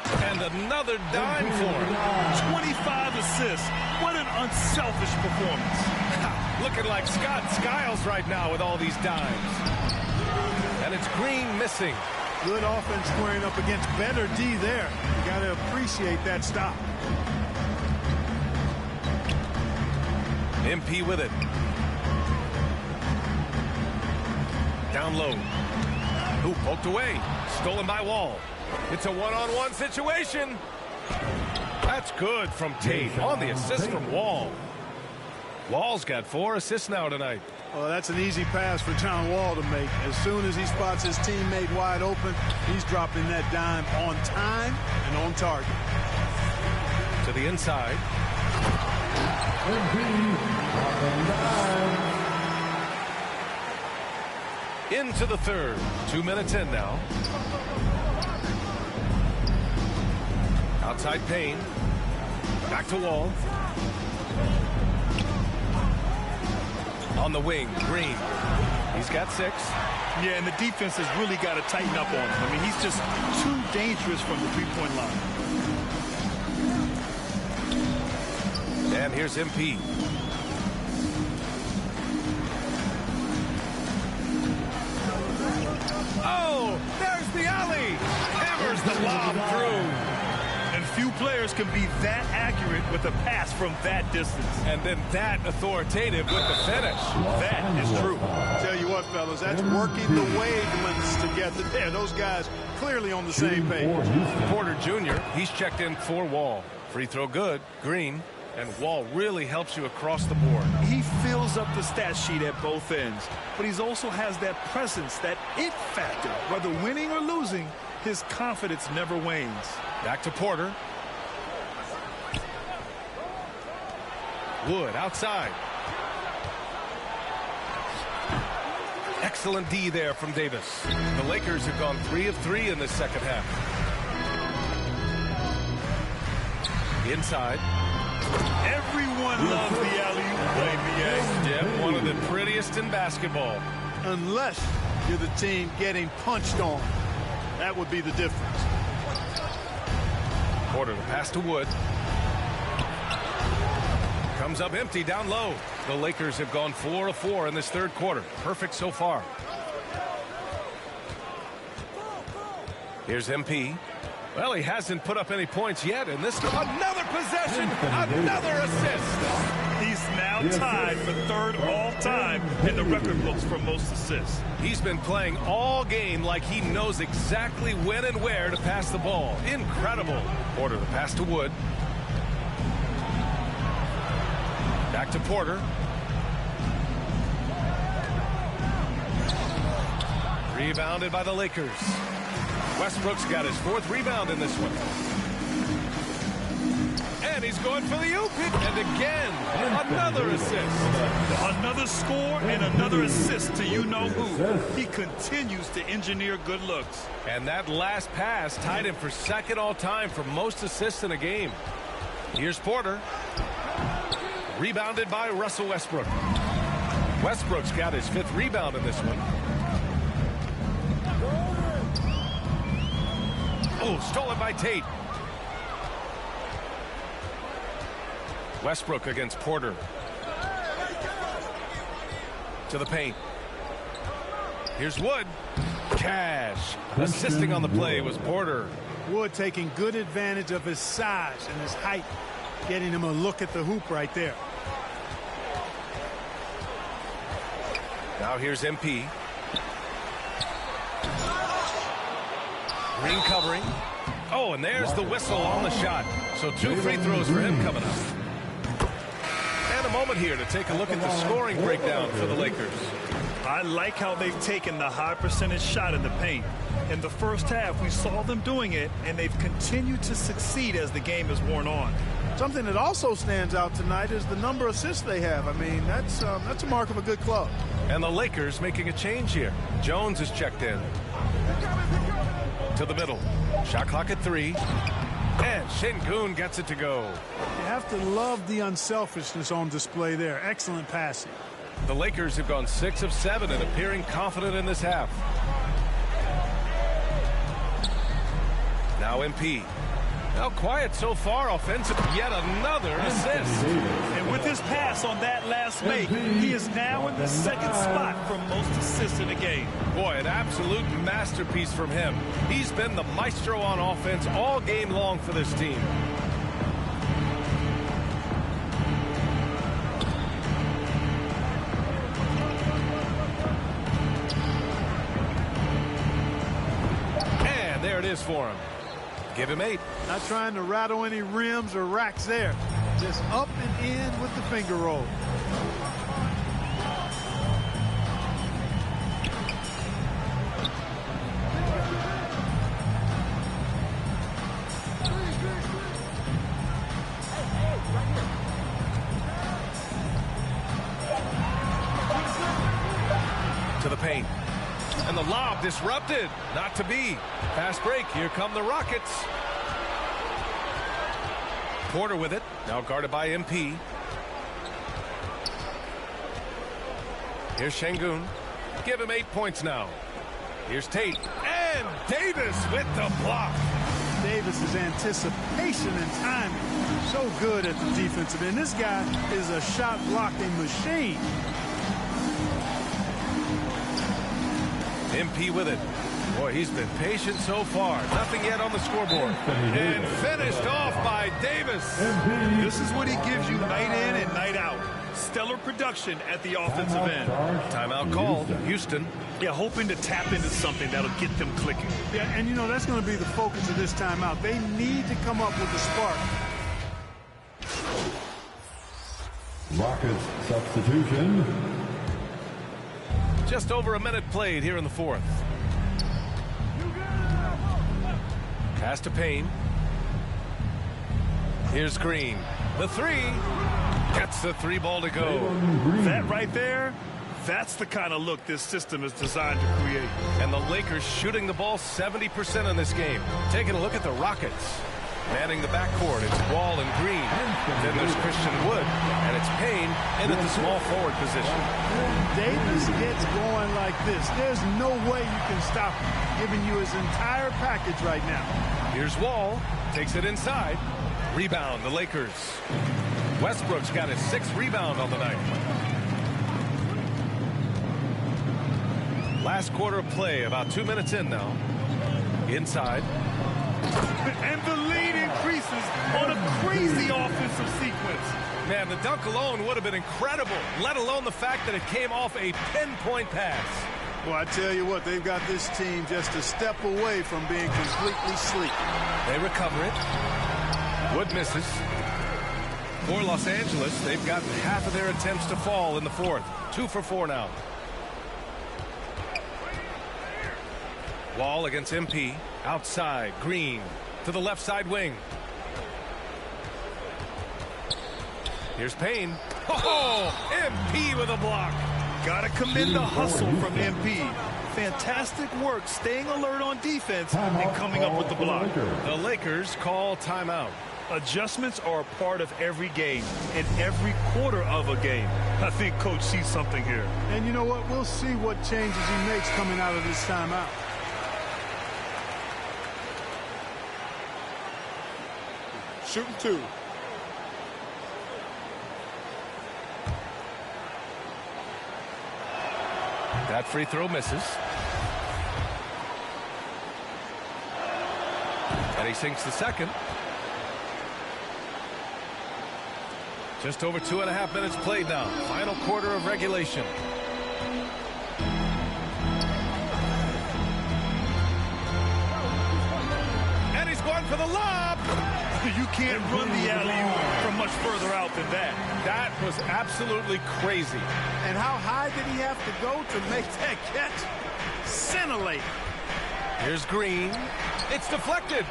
And another dime for him. 25 assists. What an unselfish performance. Looking like Scott Skiles right now with all these dimes. And it's Green missing. Good offense squaring up against better D there. You got to appreciate that stop. MP with it. Down low. Ooh, poked away. Stolen by Wall. It's a one-on-one situation. That's good from Tate on the assist from Wall. Wall's got 4 assists now tonight. Well, that's an easy pass for John Wall to make. As soon as he spots his teammate wide open, he's dropping that dime on time and on target. To the inside. Into the third. 2 minutes in now. Outside Payne. Back to Wall. On the wing, Green. He's got 6. Yeah, and the defense has really got to tighten up on him. I mean, he's just too dangerous from the three-point line. And here's MP. Oh, there's the alley. Hammers the lob through. And few players can be that accurate with a pass from that distance. And then that authoritative with the finish. That is true. Tell you what, fellas, that's working the wavelengths together there. Those guys clearly on the same page. Porter Jr., he's checked in for Wall. Free throw good, Green, and Wall really helps you across the board. He fills up the stat sheet at both ends, but he also has that presence, that it factor. Whether winning or losing, his confidence never wanes. Back to Porter. Wood outside. Excellent D there from Davis. The Lakers have gone 3 of 3 in this second half. Inside. Everyone loves the alley-oop play, NBA. Yep, one of the prettiest in basketball. Unless you're the team getting punched on. That would be the difference. Porter, the pass to Wood. Comes up empty down low. The Lakers have gone 4 of 4 in this third quarter. Perfect so far. Here's MP. Well, he hasn't put up any points yet in this. Another possession, another assist. He's now tied for third all-time in the record books for most assists. He's been playing all game like he knows exactly when and where to pass the ball. Incredible. Porter, the pass to Wood. Back to Porter. Rebounded by the Lakers. Westbrook's got his 4th rebound in this one. And he's going for the oop. And again, another assist. Another score and another assist to you-know-who. He continues to engineer good looks. And that last pass tied him for 2nd all-time for most assists in a game. Here's Porter. Rebounded by Russell Westbrook. Westbrook's got his 5th rebound in this one. Oh, stolen by Tate. Westbrook against Porter. To the paint. Here's Wood. Cash. Assisting on the play was Porter. Wood taking good advantage of his size and his height, getting him a look at the hoop right there. Now here's MP. Green covering. Oh, and there's the whistle on the shot. So 2 free throws for him coming up. And a moment here to take a look at the scoring breakdown for the Lakers. I like how they've taken the high percentage shot in the paint. In the first half, we saw them doing it, and they've continued to succeed as the game has worn on. Something that also stands out tonight is the number of assists they have. I mean, that's a mark of a good club. And the Lakers making a change here. Jones is checked in. To the middle. Shot clock at 3. And Şengün gets it to go. You have to love the unselfishness on display there. Excellent passing. The Lakers have gone 6 of 7 and appearing confident in this half. Now MP. Now quiet so far offensive. Yet another assist. And with his pass on that last make, he is now in the 2nd spot for most assists in the game. Boy, an absolute masterpiece from him. He's been the maestro on offense all game long for this team. And there it is for him. Give him 8. Not trying to rattle any rims or racks there. Just up and in with the finger roll. To the paint. And the lob disrupted. Not to be. Fast break. Here come the Rockets. Porter with it. Now guarded by MP. Here's Şengün. Give him 8 points now. Here's Tate. And Davis with the block. Davis's anticipation and timing. So good at the defensive end. This guy is a shot blocking machine. MP with it. Boy, he's been patient so far. Nothing yet on the scoreboard. And finished off by Davis. This is what he gives you night in and night out. Stellar production at the offensive end. Timeout called. Houston. Yeah, hoping to tap into something that'll get them clicking. Yeah, and you know, that's going to be the focus of this timeout. They need to come up with a spark. Rockets substitution. Just over a minute played here in the fourth. Pass to Payne. Here's Green. The three. Gets the three ball to go. That right there, that's the kind of look this system is designed to create. And the Lakers shooting the ball 70% in this game. Taking a look at the Rockets. Manning the backcourt. It's Wall and Green. Then there's Christian Wood. And it's Payne in at the small forward position. Davis gets going like this. There's no way you can stop him. Giving you his entire package right now. Here's Wall. Takes it inside. Rebound, the Lakers. Westbrook's got his 6th rebound on the night. Last quarter of play, about 2 minutes in now. Inside. And the lead increases on a crazy offensive sequence. Man, the dunk alone would have been incredible, let alone the fact that it came off a pinpoint pass. Well, I tell you what, they've got this team just a step away from being completely sleek. They recover it. Wood misses. For Los Angeles, they've gotten half of their attempts to fall in the fourth. 2 for 4 now. Wall against MP. Outside, Green to the left side wing. Here's Payne. Oh, MP with a block. Gotta commend the hustle from MP. Fantastic work staying alert on defense and coming up with the block. The Lakers call timeout. Adjustments are a part of every game and every quarter of a game. I think Coach sees something here. And you know what? We'll see what changes he makes coming out of this timeout. Shooting 2. That free throw misses. And he sinks the second. Just over 2.5 minutes played now. Final quarter of regulation. And he's going for the lob. You can't run the alley-oop from much further out than that. That was absolutely crazy. And how high did he have to go to make that catch? Scintillating. Here's Green. It's deflected.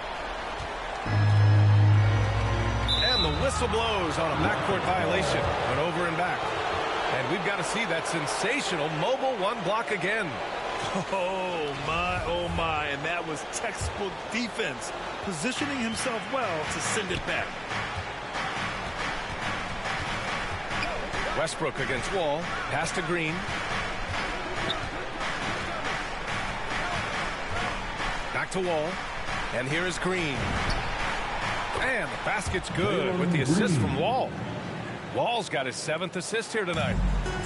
And the whistle blows on a backcourt violation. Went over and back. And we've got to see that sensational mobile one block again. Oh, my. And that was textbook defense. Positioning himself well to send it back. Westbrook against Wall. Pass to Green. Back to Wall. And here is Green. And the basket's good with the assist from Wall. Wall's got his 7th assist here tonight.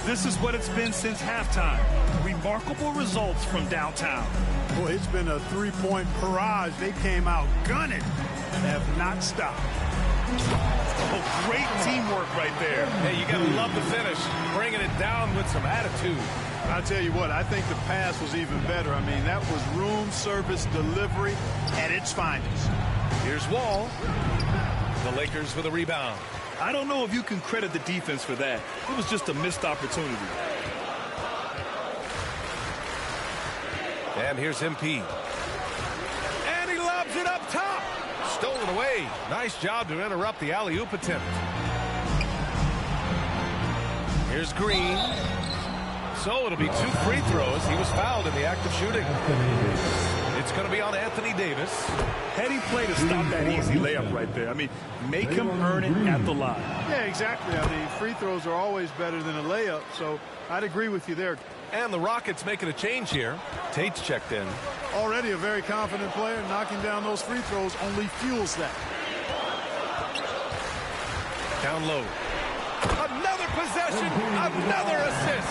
This is what it's been since halftime. Remarkable results from downtown. Boy, it's been a three-point barrage. They came out gunning. Have not stopped. Oh, great teamwork right there. Hey, you got to love the finish. Bringing it down with some attitude. I'll tell you what, I think the pass was even better. I mean, that was room service delivery at its finest. Here's Wall. The Lakers with a rebound. I don't know if you can credit the defense for that. It was just a missed opportunity. And here's MP. And he lobs it up top. Stolen away. Nice job to interrupt the alley-oop attempt. Here's Green. So it'll be 2 free throws. He was fouled in the act of shooting. It's going to be on Anthony Davis. Heady play to stop that easy layup right there. I mean, make him earn it at the line. Yeah, exactly. I mean, free throws are always better than a layup, so I'd agree with you there. And the Rockets making a change here. Tate's checked in. Already a very confident player. Knocking down those free throws only fuels that. Down low. Another possession, another assist.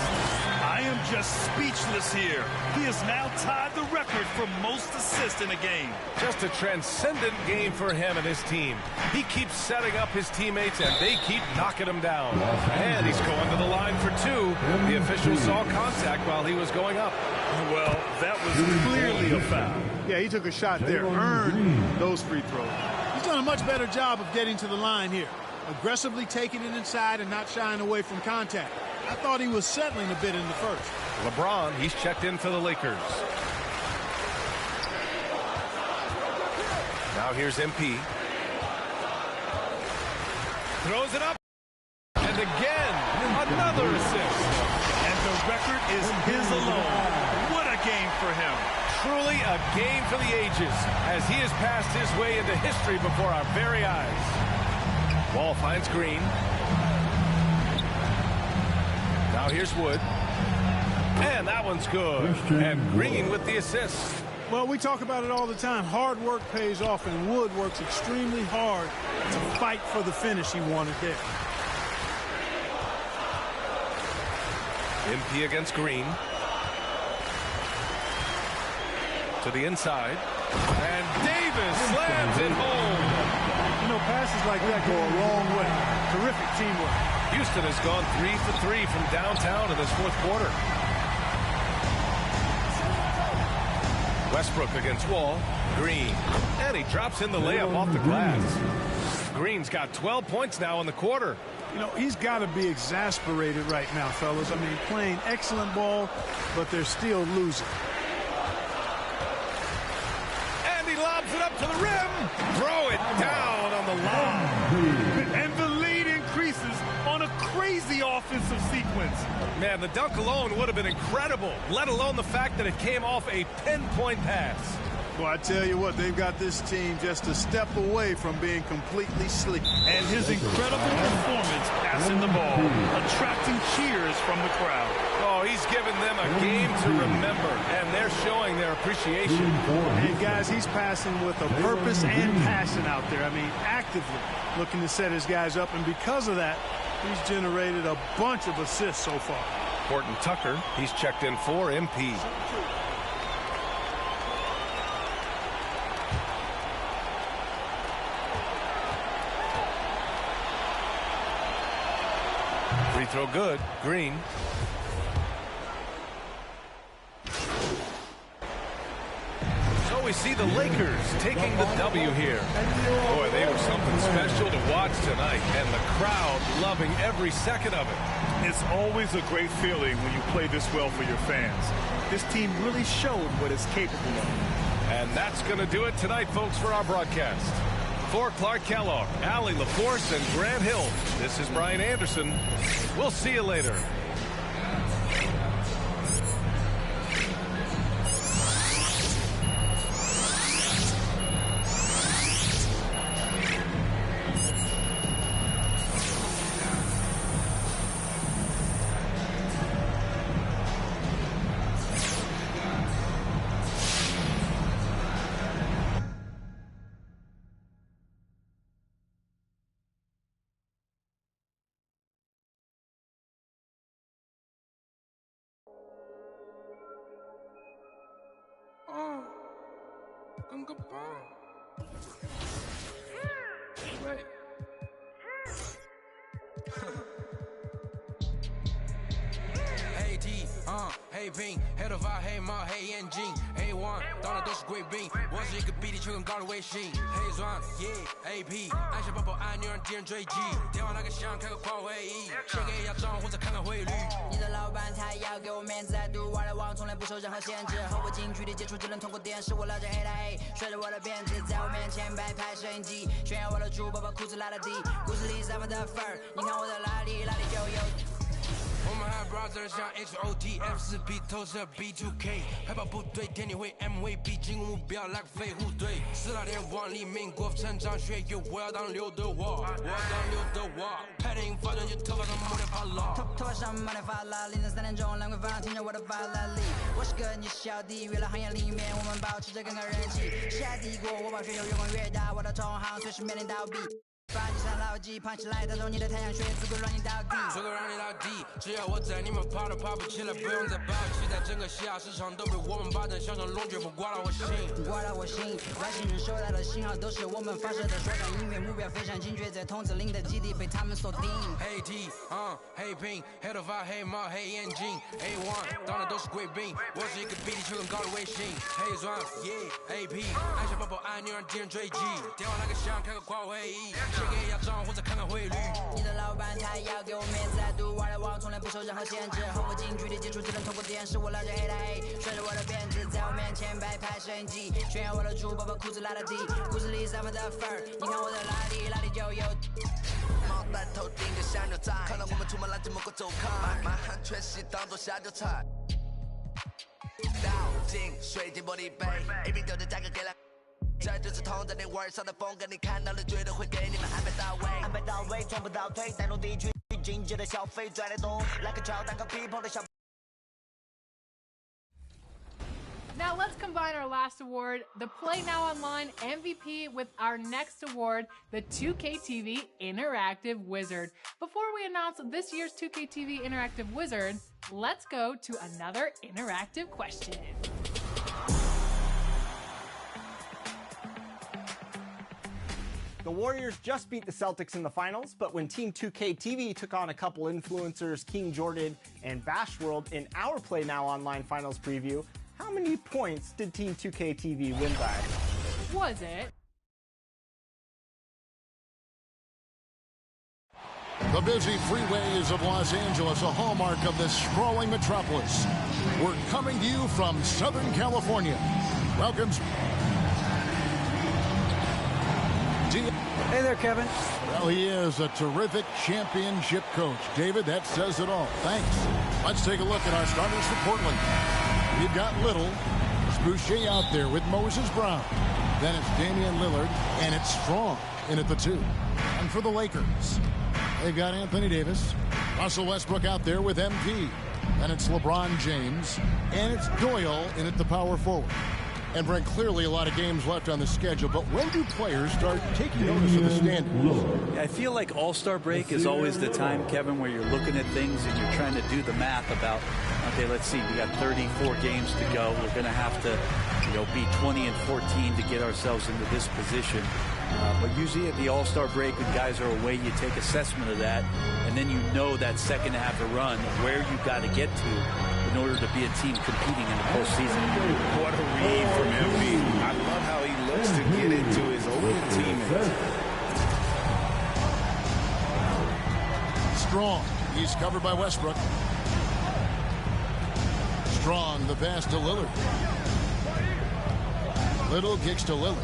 I I am just speechless here. He has now tied the record for most assists in a game. Just a transcendent game for him and his team. He keeps setting up his teammates, and they keep knocking him down. And he's going to the line for two. The official saw contact while he was going up. Well, that was clearly a foul. Yeah, he took a shot there, earned those free throws. He's done a much better job of getting to the line here. Aggressively taking it inside and not shying away from contact. I thought he was settling a bit in the first. LeBron, he's checked in for the Lakers. Now here's MP. Throws it up. And again, another assist. And the record is his alone. What a game for him. Truly a game for the ages, as he has passed his way into history before our very eyes. Wall finds Green. Now here's Wood. And that one's good. And Green with the assist. Well, we talk about it all the time. Hard work pays off, and Wood works extremely hard to fight for the finish he wanted there. MP against Green. To the inside. And Davis slams it home. You know, passes like that go a long way. Terrific teamwork. Houston has gone 3 for 3 from downtown in this fourth quarter. Westbrook against Wall. Green. And he drops in the layup off the glass. Green's got 12 points now in the quarter. You know, he's got to be exasperated right now, fellas. I mean, playing excellent ball, but they're still losing. And he lobs it up to the rim. Throw it down on the line. And the lead increases on a crazy offensive sequence. Man, the dunk alone would have been incredible, let alone the fact that it came off a pinpoint pass. Well, I tell you what, they've got this team just a step away from being completely sleepy. And his incredible performance passing the ball, attracting cheers from the crowd. Oh, he's given them a game to remember, and they're showing their appreciation. Hey, guys, he's passing with a purpose and passion out there. I mean, actively looking to set his guys up, and because of that, he's generated a bunch of assists so far. Horton Tucker, he's checked in for MP. Free throw good. Green. So we see the Lakers taking the W here. Boy, they were something special to watch tonight, and the crowd loving every second of it. It's always a great feeling when you play this well for your fans. This team really showed what it's capable of. And that's going to do it tonight, folks, for our broadcast. For Clark Kellogg, Allie LaForce, and Grant Hill, this is Brian Anderson. We'll see you later. Right. Hey D, hey Bing， 黑头发，黑猫，黑眼睛，黑王，到哪都是贵宾。我是一个比地球更高的卫星。黑钻，AP， 按下爆破按钮让敌人追击。电话那个响，开个跨会议，先给压账或者看看汇率。你的老板他要给我面子，I do what I want，从来不受任何限制。和我近距离接触只能通过电视，我拉着黑的 A， 甩着我的辫子，在我面前摆拍摄影机，炫耀我的猪，宝宝裤子拉得低，故事里散发的粉儿，你看我在哪里，哪里就有。我们还 brother 像 HOTF4B 投射 B2K， 海豹部队天天会 MVP 进攻目标来个飞虎队，4大天王黎明国成长学院，我要当刘德华，我要当刘德华，拍电影发展就头发上冒点发蜡，头发上冒点发蜡，凌晨3点钟蓝桂坊听着我的法拉利，我是个你小弟，娱乐行业里面我们保持着更高人气，下帝国我把全球越滚越大，我的同行随时面临倒闭，发际上来。牢记，胖起来打中你的太阳穴，自古让你倒地。说个让你倒地，只要我在，你们跑都跑不起来，不用再抱期待，整个西亚市场都被我们霸占，像龙卷风刮到我心，刮到我心。外星人收到的信号都是我们发射的说唱音乐，目标非常精确，在筒子林的基地被他们锁定。黑 T， 黑屏，黑头发，黑帽，黑眼镜 ，A1 当的都是贵宾，我是一个比地球更高的卫星，黑钻，AP， 按下宝宝按钮让敌人追击，电话那个响，开个跨国会议，先给压账或者看看汇率。你的老板他要给我面子，I do what I want，从来不受任何限制，和我近距离接触只能通过电视，我拉着黑的黑，甩着我的辫子，在我面前摆拍摄影机，炫耀我的猪宝把裤子拉到底，裤子里散发的粉儿，你看我的拉力，拉力就有。帽戴头顶个像牛仔，看到我们出门拦截某个走开，满汉全席当做下酒菜。倒进水晶玻璃杯，A 瓶酒的价格给了。这就是同在你玩上的风格，你看到了绝对会给你们安排到位，安排到位，从不倒退，带动地区经济的消费，拽得动，来个乔丹和 people 的小。Now let's combine our last award, the Play Now Online MVP, with our next award, the 2K TV Interactive Wizard. Before we announce this year's 2K TV Interactive Wizard, let's go to another interactive question. The Warriors just beat the Celtics in the finals, but when Team 2K TV took on a couple influencers, King Jordan and Bash World, in our Play Now Online finals preview, how many points did Team 2K TV win by? Was it? The busy freeways of Los Angeles, a hallmark of this sprawling metropolis. We're coming to you from Southern California. Welcome. Hey there, Kevin. Well, he is a terrific championship coach. David, that says it all. Thanks. Let's take a look at our starters for Portland. We've got Little. It's Boucher out there with Moses Brown. Then it's Damian Lillard, and it's Strong in at the 2. And for the Lakers, they've got Anthony Davis. Russell Westbrook out there with MP. Then it's LeBron James, and it's Doyle in at the power forward. And Brent, clearly a lot of games left on the schedule, but when do players start taking notice of the standings? I feel like All-Star break is always the time, Kevin, where you're looking at things and you're trying to do the math about, okay, let's see, we got 34 games to go. We're going to have to, be 20 and 14 to get ourselves into this position. But usually at the All-Star break, when guys are away, you take assessment of that, and then you know that second half of run, where you got to get to in order to be a team competing in the postseason. What a read from MP. I love how he looks to get into his open teammates. Strong. He's covered by Westbrook. Strong, the pass to Lillard. Little kicks to Lillard.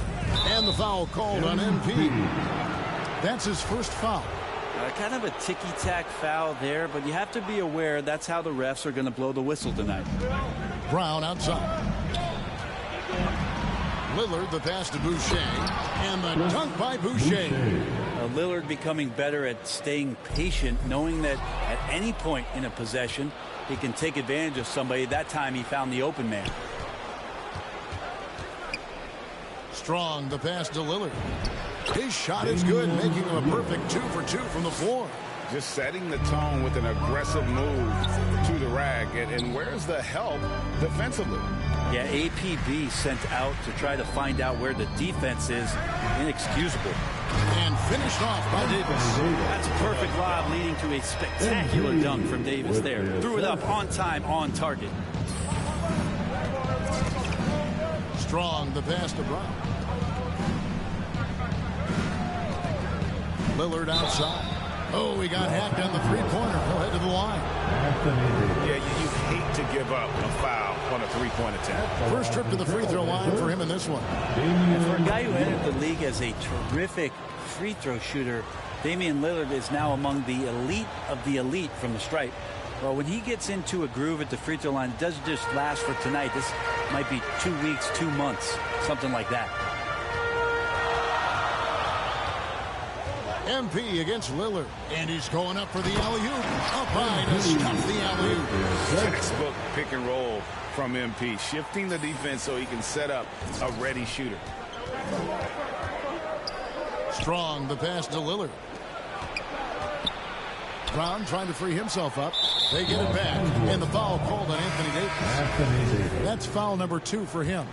And the foul called on MP. That's his first foul. Kind of a ticky-tack foul there, but you have to be aware that's how the refs are going to blow the whistle tonight. Brown outside. Lillard, the pass to Boucher. And the dunk by Boucher. Lillard becoming better at staying patient, knowing that at any point in a possession, he can take advantage of somebody. That time he found the open man. Strong, the pass to Lillard. His shot is good, making him a perfect 2 for 2 from the floor. Just setting the tone with an aggressive move to the rack. And where's the help defensively? Yeah, APB sent out to try to find out where the defense is. Inexcusable. And finished off by Davis. That's a perfect lob leading to a spectacular dunk from Davis there. Threw it up on time, on target. Strong, the pass to Brown. Lillard outside. Oh, he got hacked on the three-pointer. He'll head to the line. Yeah, you hate to give up a foul on a three-point attempt. First trip to the free throw line for him in this one. And for a guy who entered the league as a terrific free throw shooter, Damian Lillard is now among the elite of the elite from the stripe. Well, when he gets into a groove at the free throw line, it doesn't just last for tonight. This might be 2 weeks, 2 months, something like that. MP against Lillard, and he's going up for the alley-oop. Up high to stuff the alley-oop. Textbook pick and roll from MP, shifting the defense so he can set up a ready shooter. Strong, the pass to Lillard. Brown trying to free himself up. They get it back. And the foul called on Anthony Davis. That's foul number 2 for him.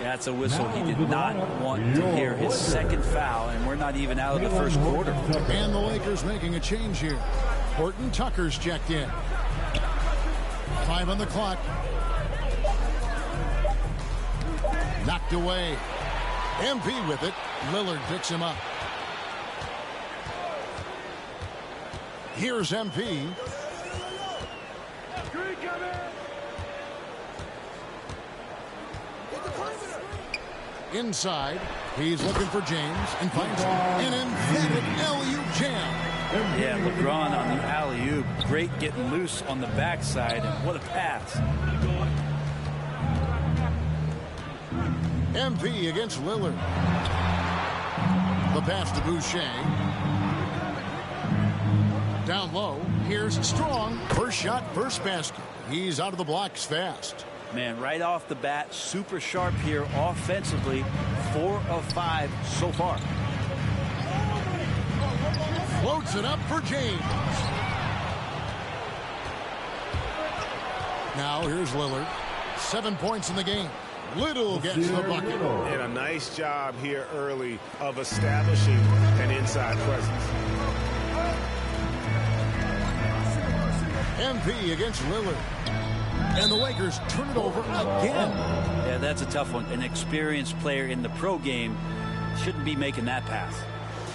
Yeah, it's a whistle he did not want to hear. His second foul, and we're not even out of the first quarter. And the Lakers making a change here. Horton Tucker's checked in. 5 on the clock. Knocked away. MP with it. Lillard picks him up. Here's MP. Inside, he's looking for James and finds an emphatic alley-oop jam. Yeah, LeBron on the alley-oop. Great getting loose on the backside, and what a pass. MP against Lillard. The pass to Boucher. Down low, here's Strong. First shot, first basket. He's out of the blocks fast. Man, right off the bat, super sharp here offensively. 4 of 5 so far. Floats it up for James. Now here's Lillard. 7 points in the game. Little gets the bucket. And a nice job here early of establishing an inside presence. MP against Lillard. And the Lakers turn it over again. Yeah, that's a tough one. An experienced player in the pro game shouldn't be making that pass.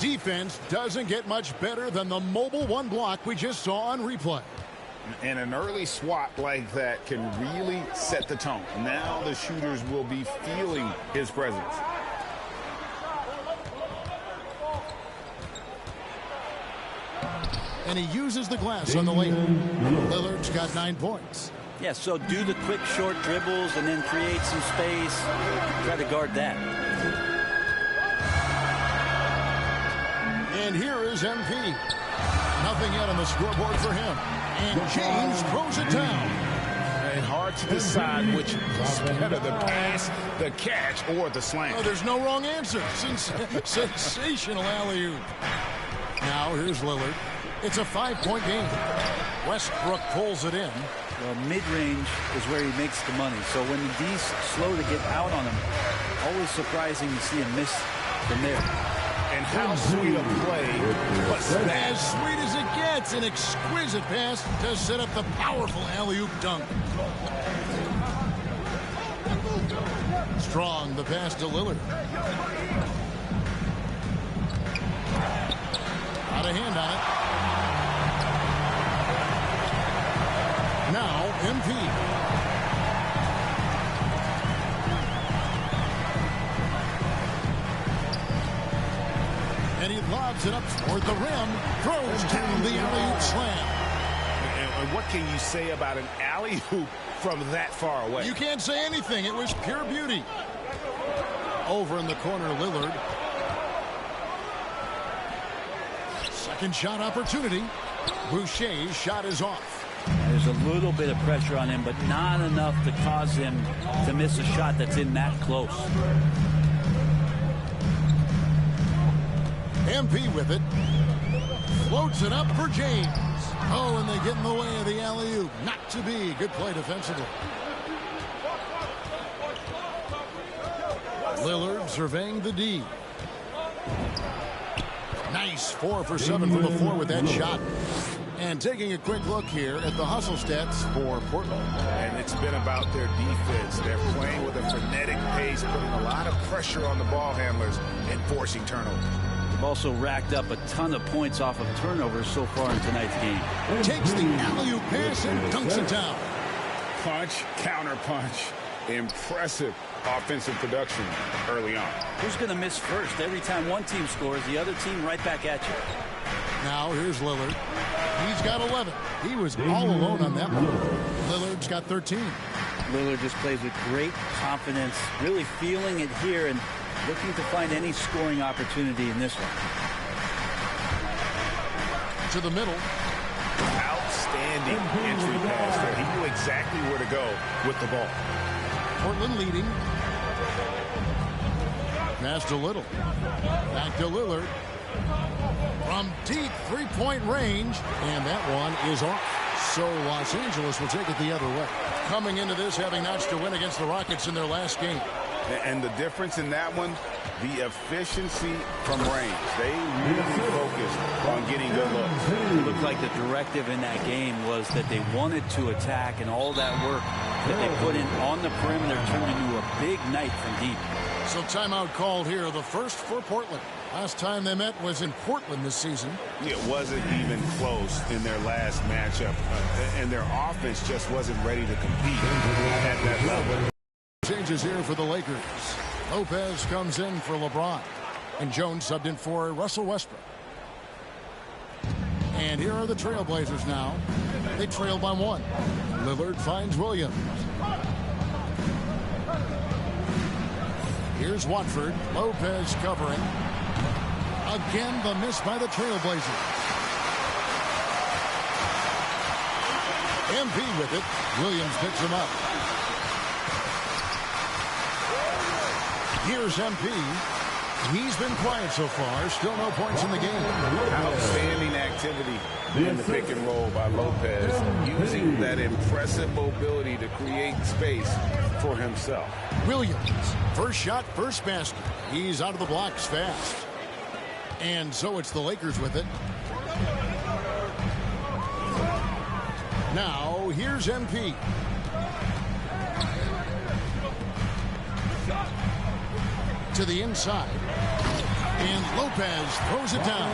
Defense doesn't get much better than the mobile one block we just saw on replay. And an early swat like that can really set the tone. Now the shooters will be feeling his presence. And he uses the glass on the lane. Lillard's got 9 points. Yeah, so do the quick short dribbles and then create some space. Try to guard that. And here is MP. Nothing yet on the scoreboard for him. And James throws it down. And hard to decide which is better, the pass, the catch, or the slam. Oh, there's no wrong answer. Sensational alley-oop. Now here's Lillard. It's a 5-point game. Westbrook pulls it in. Well, mid-range is where he makes the money. So when the D's slow to get out on him, always surprising to see him miss from there. And how sweet a play. But as sweet as it gets, an exquisite pass to set up the powerful alley-oop dunk. Strong, the pass to Lillard. Out of hand on it. Now, MP. And he lobs it up toward the rim. Throws down the alley-oop slam. And what can you say about an alley-oop from that far away? You can't say anything. It was pure beauty. Over in the corner, Lillard. Second shot opportunity. Boucher's shot is off. There's a little bit of pressure on him, but not enough to cause him to miss a shot that's in that close. MP with it. Floats it up for James. Oh, and they get in the way of the alley-oop. Not to be. Good play defensively. Lillard surveying the D. Nice 4 for 7 from the floor with that shot. And taking a quick look here at the hustle stats for Portland. And it's been about their defense. They're playing with a frenetic pace, putting a lot of pressure on the ball handlers and forcing turnovers. They've also racked up a ton of points off of turnovers so far in tonight's game. Takes the alley-oop pass and dunks it down. Punch, counter punch. Impressive offensive production early on. Who's going to miss first? Every time one team scores, the other team right back at you. Now here's Lillard. He's got 11. He was all alone on that one. Lillard's got 13. Lillard just plays with great confidence, really feeling it here and looking to find any scoring opportunity in this one. To the middle. Outstanding entry pass there. He knew exactly where to go with the ball. Portland leading. Pass to Little. Back to Lillard. from deep three-point range, and that one is off. So Los Angeles will take it the other way. Coming into this, having notched a win against the Rockets in their last game. And the difference in that one, the efficiency from range. They really focused on getting good looks. It looked like the directive in that game was that they wanted to attack, and all that work that they put in on the perimeter turned into a big night from deep. So timeout called here, the first for Portland. Last time they met was in Portland this season. It wasn't even close in their last matchup, and their offense just wasn't ready to compete at that level. Changes here for the Lakers. Lopez comes in for LeBron, and Jones subbed in for Russell Westbrook. And here are the Trailblazers now. They trail by 1. Lillard finds Williams. Here's Watford. Lopez covering. Again, the miss by the Trailblazers. MP with it. Williams picks him up. Here's MP. He's been quiet so far. Still no points in the game. Outstanding activity in the pick and roll by Lopez, using that impressive mobility to create space for himself. Williams, first shot, first basket. He's out of the blocks fast. And so it's the Lakers with it. Now, here's MP. To the inside. And Lopez throws it down.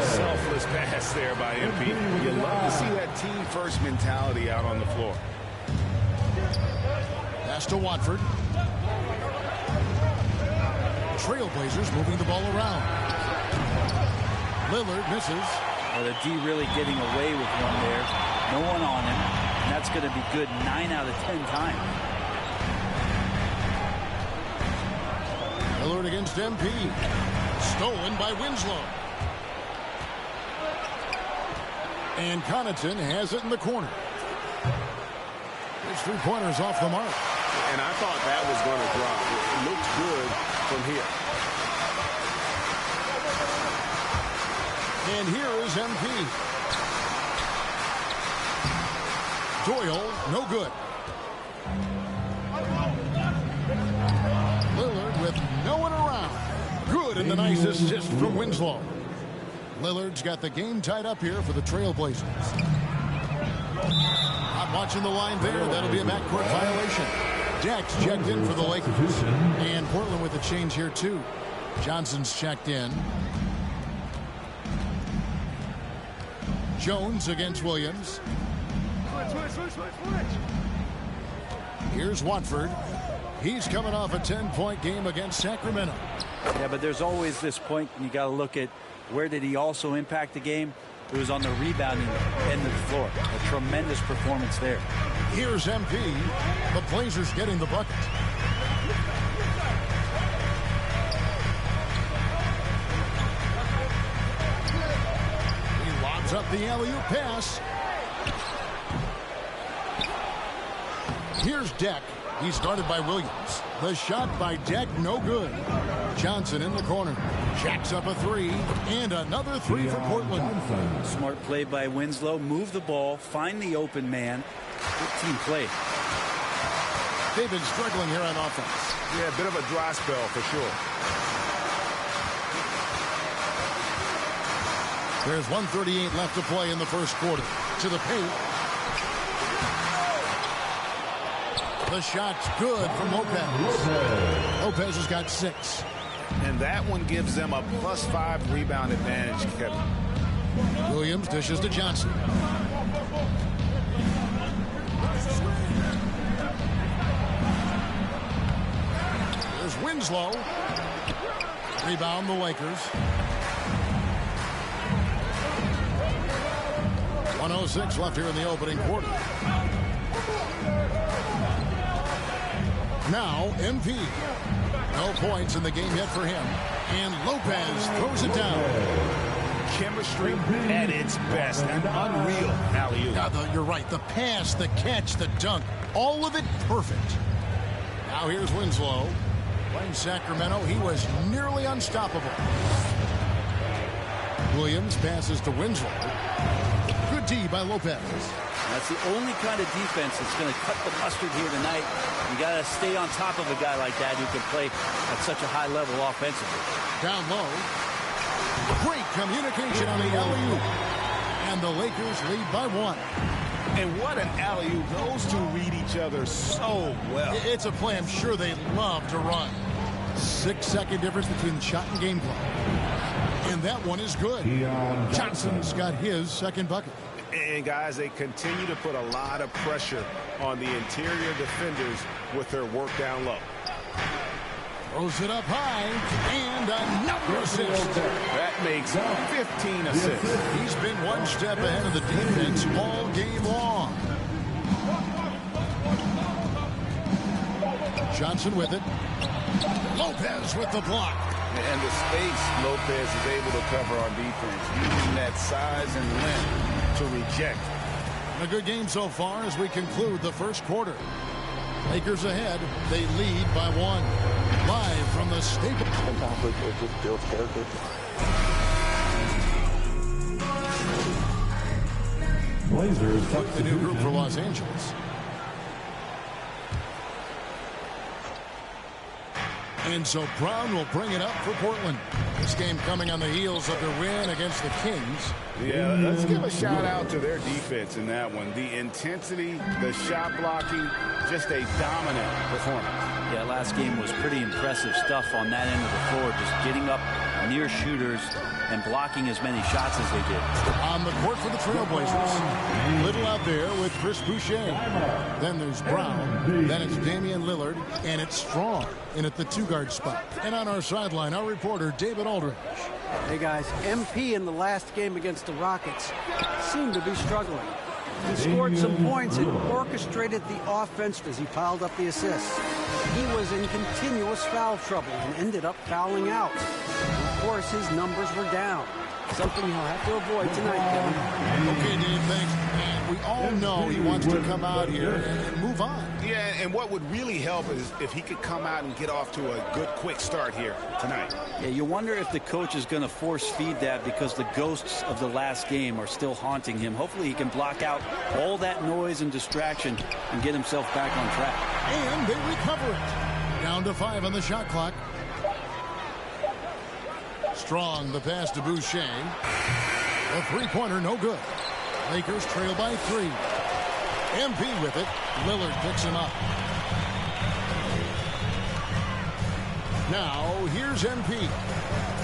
Selfless pass there by MP. You love to see that team-first mentality out on the floor. Pass to Watford. Trailblazers moving the ball around. Lillard misses. Well, the D really getting away with one there. No one on him. And that's going to be good 9 out of 10 times. Lillard against MP. Stolen by Winslow. And Connaughton has it in the corner. His three-pointers off the mark. And I thought that was going to drop. It looked good from here. And here is MP. Doyle, no good. Lillard with no one around. Good, and the nice assist from Winslow. Lillard's got the game tied up here for the Trailblazers. Not watching the line there. That'll be a backcourt violation. Jack's checked in for the Lakers. And Portland with a change here, too. Johnson's checked in. Jones against Williams. Here's Watford. He's coming off a 10-point game against Sacramento. Yeah, but there's always this point, and you got to look at where did he also impact the game. It was on the rebounding end of the floor. A tremendous performance there. Here's MP. The Blazers getting the bucket. He lobs up the alley-oop pass. Here's Deck. He's guarded by Williams. The shot by Deck, no good. Johnson in the corner. Jacks up a three, and another three for Portland. Smart play by Winslow. Move the ball, find the open man. Good team play. They've been struggling here on offense. Yeah, a bit of a dry spell for sure. There's 1:38 left to play in the first quarter. To the paint. The shot's good from Lopez. Lopez has got 6. And that one gives them a +5 rebound advantage, Kevin. Williams dishes to Johnson. There's Winslow. Rebound the Lakers. 1:06 left here in the opening quarter. Now, MP. No points in the game yet for him. And Lopez throws it down. Chemistry at its best. An unreal alley-oop. You're right. The pass, the catch, the dunk. All of it perfect. Now here's Winslow. Playing Sacramento, he was nearly unstoppable. Williams passes to Winslow. Good D by Lopez. That's the only kind of defense that's going to cut the mustard here tonight. You got to stay on top of a guy like that who can play at such a high level offensively. Down low. Great communication on the alley-oop. And the Lakers lead by 1. And what an alley-oop. Those two read each other so well. It's a play I'm sure they love to run. 6-second difference between the shot and game clock. And that one is good. Johnson's got his second bucket. And guys, they continue to put a lot of pressure on the interior defenders with their work down low. Throws it up high, and another assist. That makes 15 assists. He's been one step ahead of the defense all game long. Johnson with it. Lopez with the block. And the space Lopez is able to cover on defense, using that size and length to reject. A good game so far as we conclude the first quarter. Lakers ahead. They lead by 1. Live from the Staples. It just builds character. Blazers took the new group for Los Angeles. And so Brown will bring it up for Portland. This game coming on the heels of their win against the Kings. Yeah, let's give a shout out to their defense in that one. The intensity, the shot blocking, just a dominant performance. Yeah, last game was pretty impressive stuff on that end of the floor, just getting up near shooters and blocking as many shots as they did. On the court for the Trailblazers. Little out there with Chris Boucher. Then there's Brown. Then it's Damian Lillard. And it's Strong in at the 2-guard spot. And on our sideline, our reporter, David Aldridge. Hey, guys. MP in the last game against the Rockets seemed to be struggling. He scored some points and orchestrated the offense as he piled up the assists. He was in continuous foul trouble and ended up fouling out. Of course, his numbers were down. Something he'll have to avoid tonight, Kevin. Okay, Dave, thanks. And we all know he wants to come out here and move on. Yeah, and what would really help is if he could come out and get off to a good, quick start here tonight. Yeah, you wonder if the coach is going to force feed that because the ghosts of the last game are still haunting him. Hopefully he can block out all that noise and distraction and get himself back on track. And they recover it. Down to 5 on the shot clock. Strong, the pass to Boucher. The three-pointer, no good. Lakers trail by 3. MP with it. Lillard picks him up. Now, here's MP.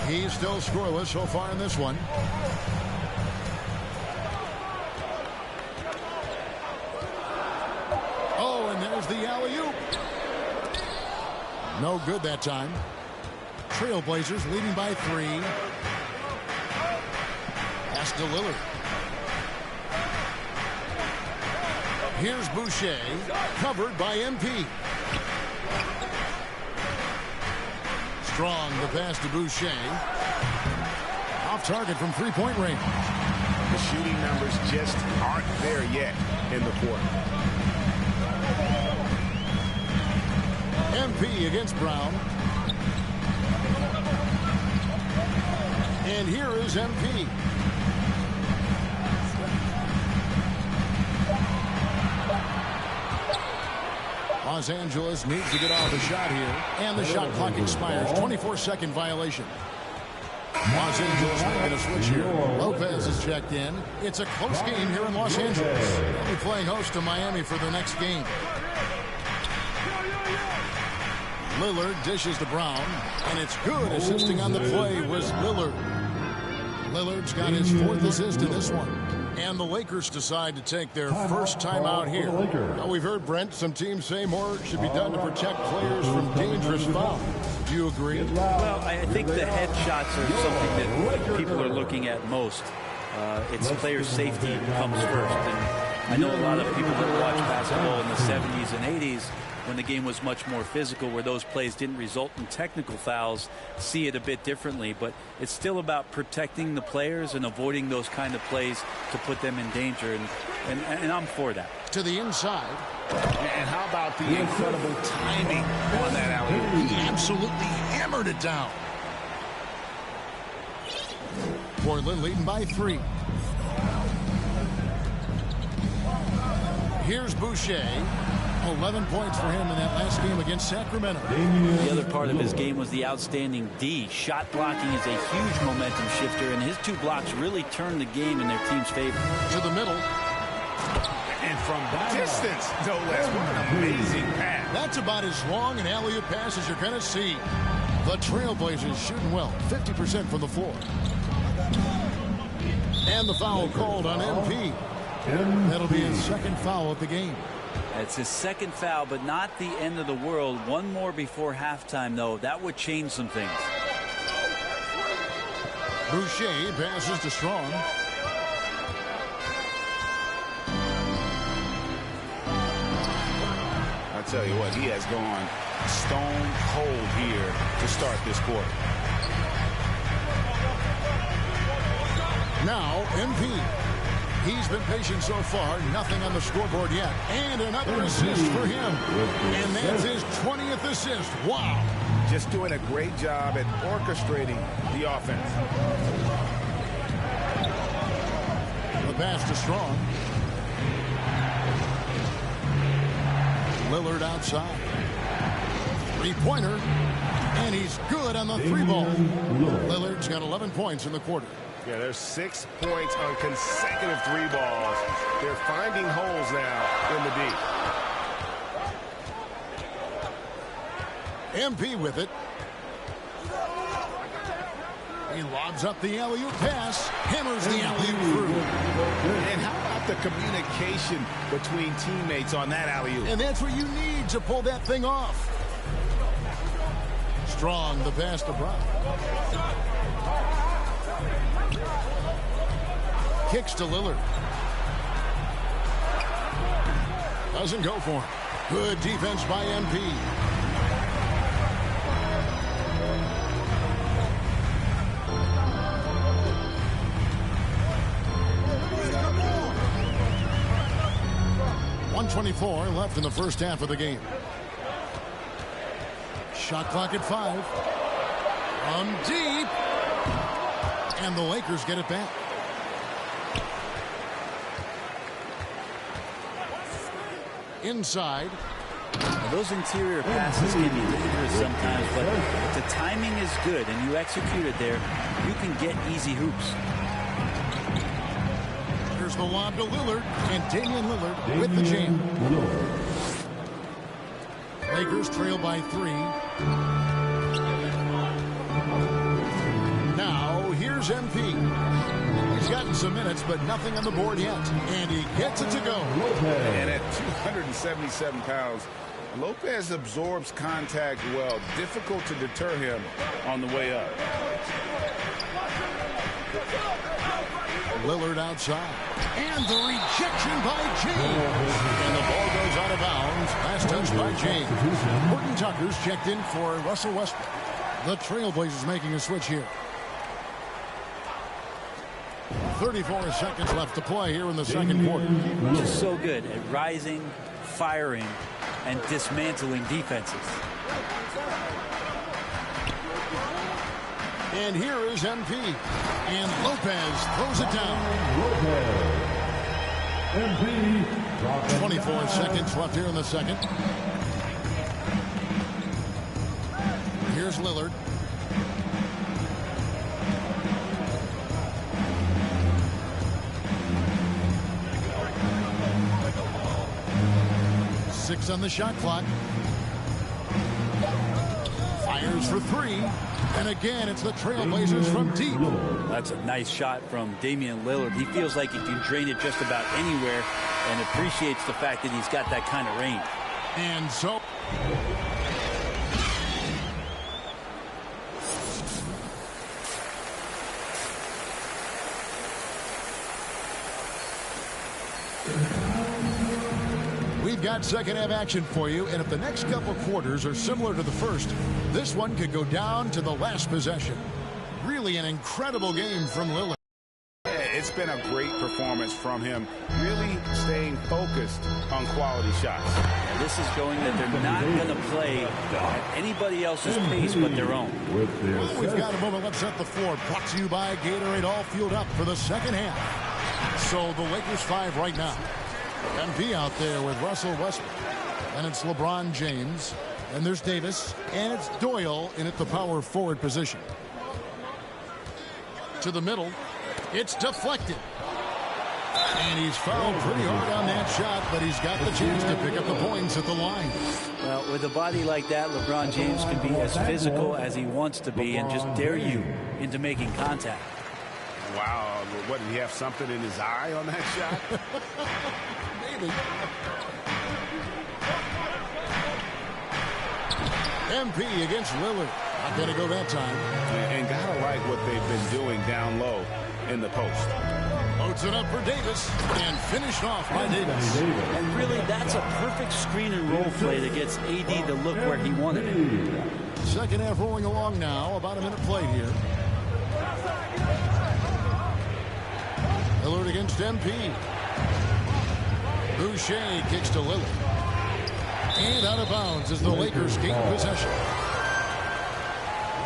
He's still scoreless so far in this one. Oh, and there's the alley-oop. No good that time. Trailblazers leading by 3. Pass to Lillard. Here's Boucher, covered by MP. Strong, the pass to Boucher. Off target from three-point range. The shooting numbers just aren't there yet in the quarter. MP against Brown. And here is MP. Los Angeles needs to get off a shot here. And the shot clock expires. 24-second violation. Los Angeles making a switch here. Lopez is checked in. It's a close game here in Los Angeles. They'll be playing host to Miami for the next game. Lillard dishes to Brown. And it's good. Assisting on the play was Lillard. Lillard's got his 4th assist in this one. And the Lakers decide to take their first time out here. Now, we've heard, Brent, some teams say more should be done to protect players from dangerous fouls. Do you agree? Well, I think the head shots are something that people are looking at most. It's player safety comes first. And I know a lot of people that watch basketball in the 70s and 80s, when the game was much more physical, where those plays didn't result in technical fouls, see it a bit differently. But it's still about protecting the players and avoiding those kind of plays to put them in danger. And I'm for that. To the inside. And how about the incredible timing on that alley-oop? He absolutely hammered it down. Portland leading by 3. Here's Boucher. 11 points for him in that last game against Sacramento. The other part of his game was the outstanding D. Shot blocking is a huge momentum shifter, and his 2 blocks really turned the game in their team's favor. To the middle. And from distance, no less. What an amazing pass. That's about as long an alley-oop pass as you're going to see. The Trailblazers shooting well, 50% from the floor. And the foul called on MP. That'll be his second foul of the game. It's his second foul, but not the end of the world. One more before halftime, though. That would change some things. Boucher passes to Strong. I tell you what, he has gone stone cold here to start this quarter. Now, MP. He's been patient so far. Nothing on the scoreboard yet. And another assist for him. And that's his 20th assist. Wow. Just doing a great job at orchestrating the offense. The pass to Strong. Lillard outside. 3-pointer. And he's good on the 3-ball. Lillard's got 11 points in the quarter. Yeah, there's 6 points on consecutive 3 balls. They're finding holes now in the D. MP with it. He lobs up the alley-oop pass. Hammers the alley-oop through. And how about the communication between teammates on that alley-oop? And that's what you need to pull that thing off. Strong, the pass to Brown. Kicks to Lillard. Doesn't go for him. Good defense by MP. .124 left in the first half of the game. Shot clock at 5. From deep. And the Lakers get it back. Inside. Now, those interior passes can be dangerous sometimes, but if the timing is good and you execute it there, you can get easy hoops. Here's the lob to Lillard, and Damian Lillard with the jam. Lakers trail by 3. Now, here's MP. He's gotten some minutes, but nothing on the board yet. And he gets it to go. And at 277 pounds, Lopez absorbs contact well. Difficult to deter him on the way up. Lillard outside. And the rejection by James. And the ball goes out of bounds. Last touch by James. Horton Tucker's checked in for Russell Westbrook. The Trailblazers making a switch here. 34 seconds left to play here in the second quarter. Just so good at rising, firing, and dismantling defenses. And here is MP. And Lopez throws it down. 24 seconds left here in the second. Here's Lillard. Six on the shot clock. Fires for 3. And again, it's the Trailblazers from deep. That's a nice shot from Damian Lillard. He feels like he can drain it just about anywhere and appreciates the fact that he's got that kind of range. And so... We've got second half action for you, and if the next couple quarters are similar to the first, this one could go down to the last possession. Really an incredible game from Lillard. It's been a great performance from him, really staying focused on quality shots. And this is showing that they're not going to play at anybody else's pace but their own. We've got a moment left at the floor. Brought to you by Gatorade, all fueled up for the second half. So the Lakers 5 right now. MP out there with Russell Westbrook. And it's LeBron James. And there's Davis. And it's Doyle in at the power forward position. To the middle. It's deflected. And he's fouled pretty hard on that shot, but he's got the chance to pick up the points at the line. Well, with a body like that, LeBron James can be as physical as he wants to be and just dare you into making contact. Wow. What, did he have something in his eye on that shot? Maybe. MP against Lillard. Not going to go that time. And gotta like what they've been doing down low in the post. Loads it up for Davis and finished off by Davis. And really, that's a perfect screen and roll play that gets AD to look where he wanted it. Second half rolling along now. About a minute played here. Lillard against MP. Boucher kicks to Lillard. And out of bounds as the Lakers gain possession.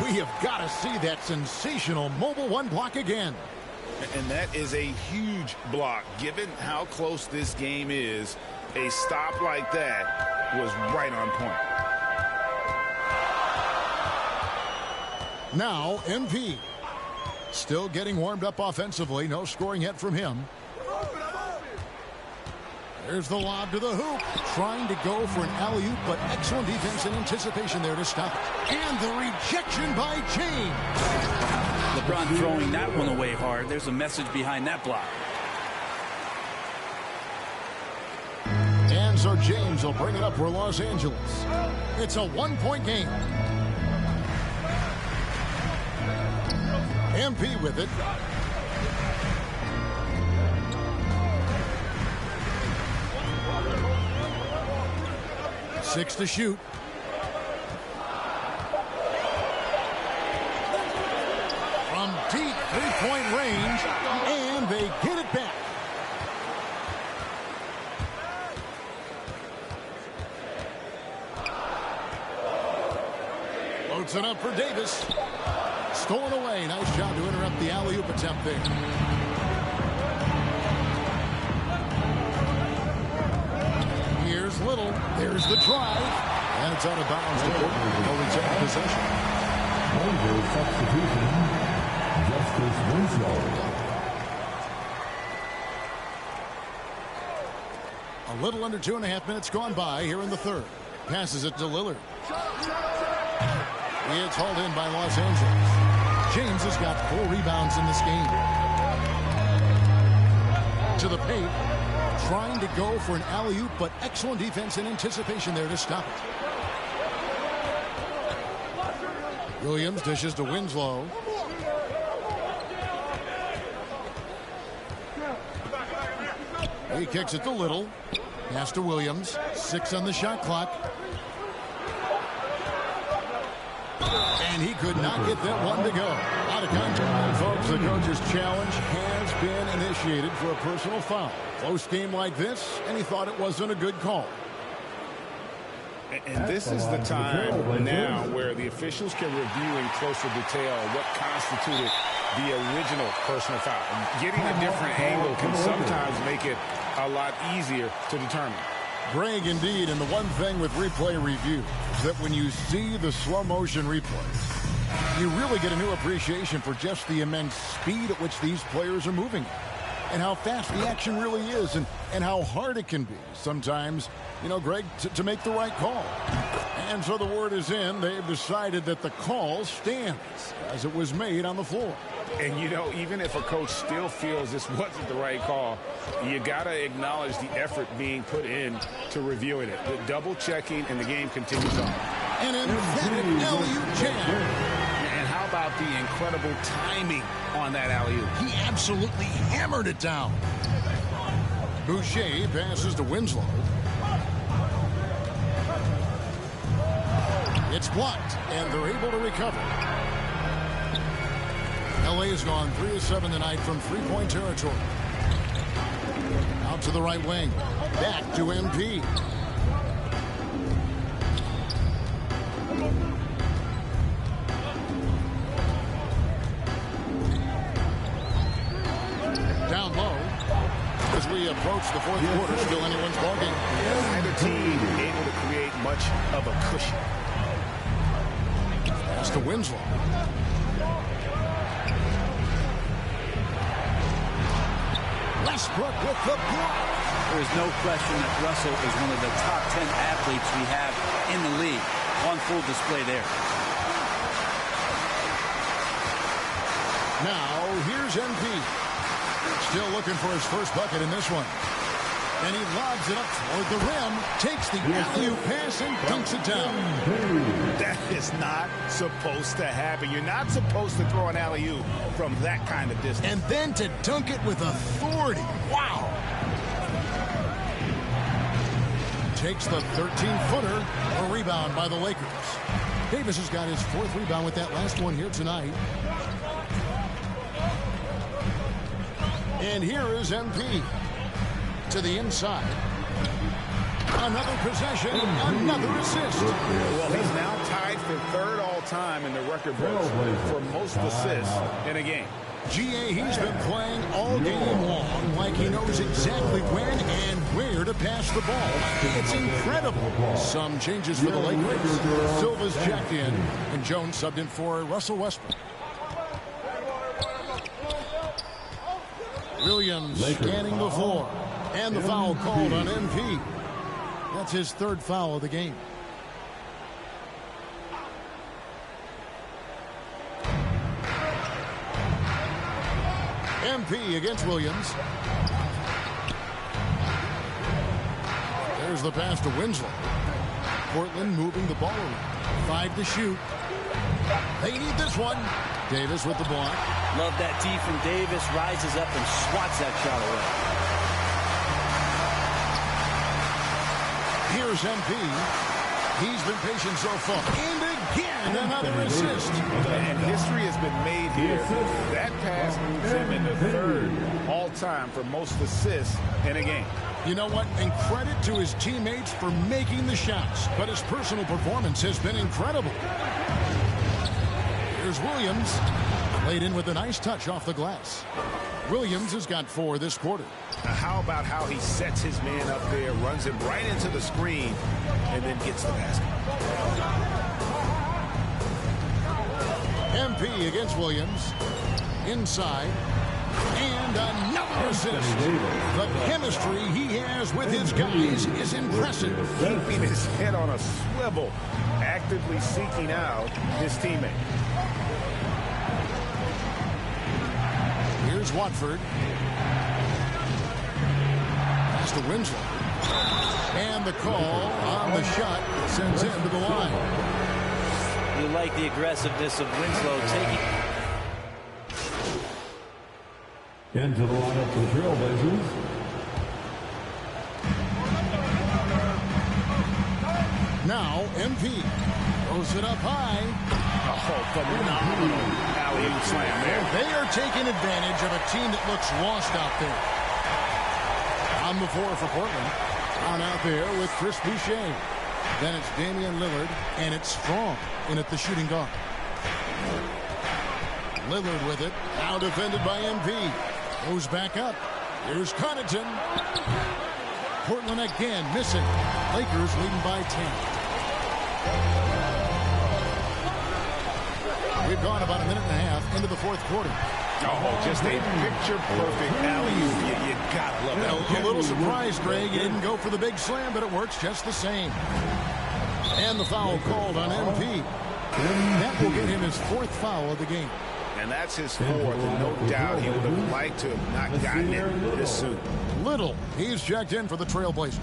We have got to see that sensational mobile one block again. And that is a huge block. Given how close this game is, a stop like that was right on point. Now MP. Still getting warmed up offensively. No scoring yet from him. There's the lob to the hoop. Trying to go for an alley-oop, but excellent defense and anticipation there to stop it. And the rejection by James. LeBron throwing that one away hard. There's a message behind that block. And so James will bring it up for Los Angeles. It's a one-point game. MP with it. Six to shoot. From deep three-point range, and they get it back. Loads it up for Davis. Stolen away. Nice job to interrupt the alley-oop attempt there. Here's Little. There's the drive. And it's out of bounds. They'll retain possession. Under substitution, Justice Winslow. A little under 2.5 minutes gone by here in the third. Passes it to Lillard. It's hauled in by Los Angeles. James has got 4 rebounds in this game. To the paint. Trying to go for an alley-oop, but excellent defense and anticipation there to stop it. Williams dishes to Winslow. He kicks it to Little. Pass to Williams. 6 on the shot clock. And he could not get that one to go. Out of contact, folks. The coach's challenge has been initiated for a personal foul. Close game like this, and he thought it wasn't a good call. And this is the time now where the officials can review in closer detail what constituted the original personal foul. Getting a different angle can sometimes make it a lot easier to determine. Greg, indeed, and the one thing with replay review is that when you see the slow motion replays, you really get a new appreciation for just the immense speed at which these players are moving and how fast the action really is and how hard it can be sometimes, you know, Greg, to make the right call. And so the word is in. They've decided that the call stands as it was made on the floor. And, you know, even if a coach still feels this wasn't the right call, you got to acknowledge the effort being put in to reviewing it. The double checking, and the game continues on. An emphatic alley-oop jam. And how about the incredible timing on that alley-oop? He absolutely hammered it down. Boucher passes to Winslow. It's blocked, and they're able to recover. LA has gone 3 of 7 tonight from three-point territory. Out to the right wing. Back to MP. Down low. As we approach the fourth quarter, still anyone's ballgame. Neither team able to create much of a cushion. Pass to Winslow. Westbrook with the block. There is no question that Russell is one of the top 10 athletes we have in the league. On full display there. Now, here's MP. Still looking for his first bucket in this one. And he lobs it up toward the rim, takes the alley-oop pass and dunks it down. That is not supposed to happen. You're not supposed to throw an alley-oop from that kind of distance. And then to dunk it with authority. Wow. Takes the 13-footer, a rebound by the Lakers. Davis has got his fourth rebound with that last one here tonight. And here is MP. To the inside. Another possession, another assist. Well, he's now tied for third all-time in the record books for most assists in a game. GA, he's been playing all game long like he knows exactly when and where to pass the ball. It's incredible. Some changes for the Lakers. Silva's checked in, and Jones subbed in for Russell Westbrook. Williams scanning the floor. And the foul called on MP. That's his third foul of the game. MP against Williams. There's the pass to Winslow. Portland moving the ball around. 5 to shoot. They need this one. Davis with the block. Love that D from Davis. Rises up and swats that shot away. Here's MP. He's been patient so far. And again, another assist. And history has been made here. That pass moves him into third all-time for most assists in a game. You know what? And credit to his teammates for making the shots. But his personal performance has been incredible. Here's Williams. Laid in with a nice touch off the glass. Williams has got 4 this quarter. Now how about how he sets his man up there, runs him right into the screen, and then gets the basket. MP against Williams. Inside. And another assist. The chemistry he has with his guys is impressive. Keeping his head on a swivel, actively seeking out his teammate. Here's Watford. Pass to Winslow. And the call on the shot sends him to the line. You like the aggressiveness of Winslow taking. Into the lineup for the Trailblazers. Now MP throws it up high. Oh, phenomenal alley-oop slam there. They are taking advantage of a team that looks lost out there. On the floor for Portland. On out there with Chris Boucher. Then it's Damian Lillard, and it's Strong in at the shooting guard. Lillard with it. Now defended by MP. Goes back up. Here's Connaughton. Portland again missing. Lakers leading by 10. We've gone about a minute and a half into the fourth quarter. Oh, just a picture-perfect alley-oop. You gotta love that. A little surprised, Greg. He didn't go for the big slam, but it works just the same. And the foul called on MP. That will get him his 4th foul of the game. And that's his 4th, and no doubt he would have liked to have not gotten it this soon. Little, he's checked in for the Trailblazers.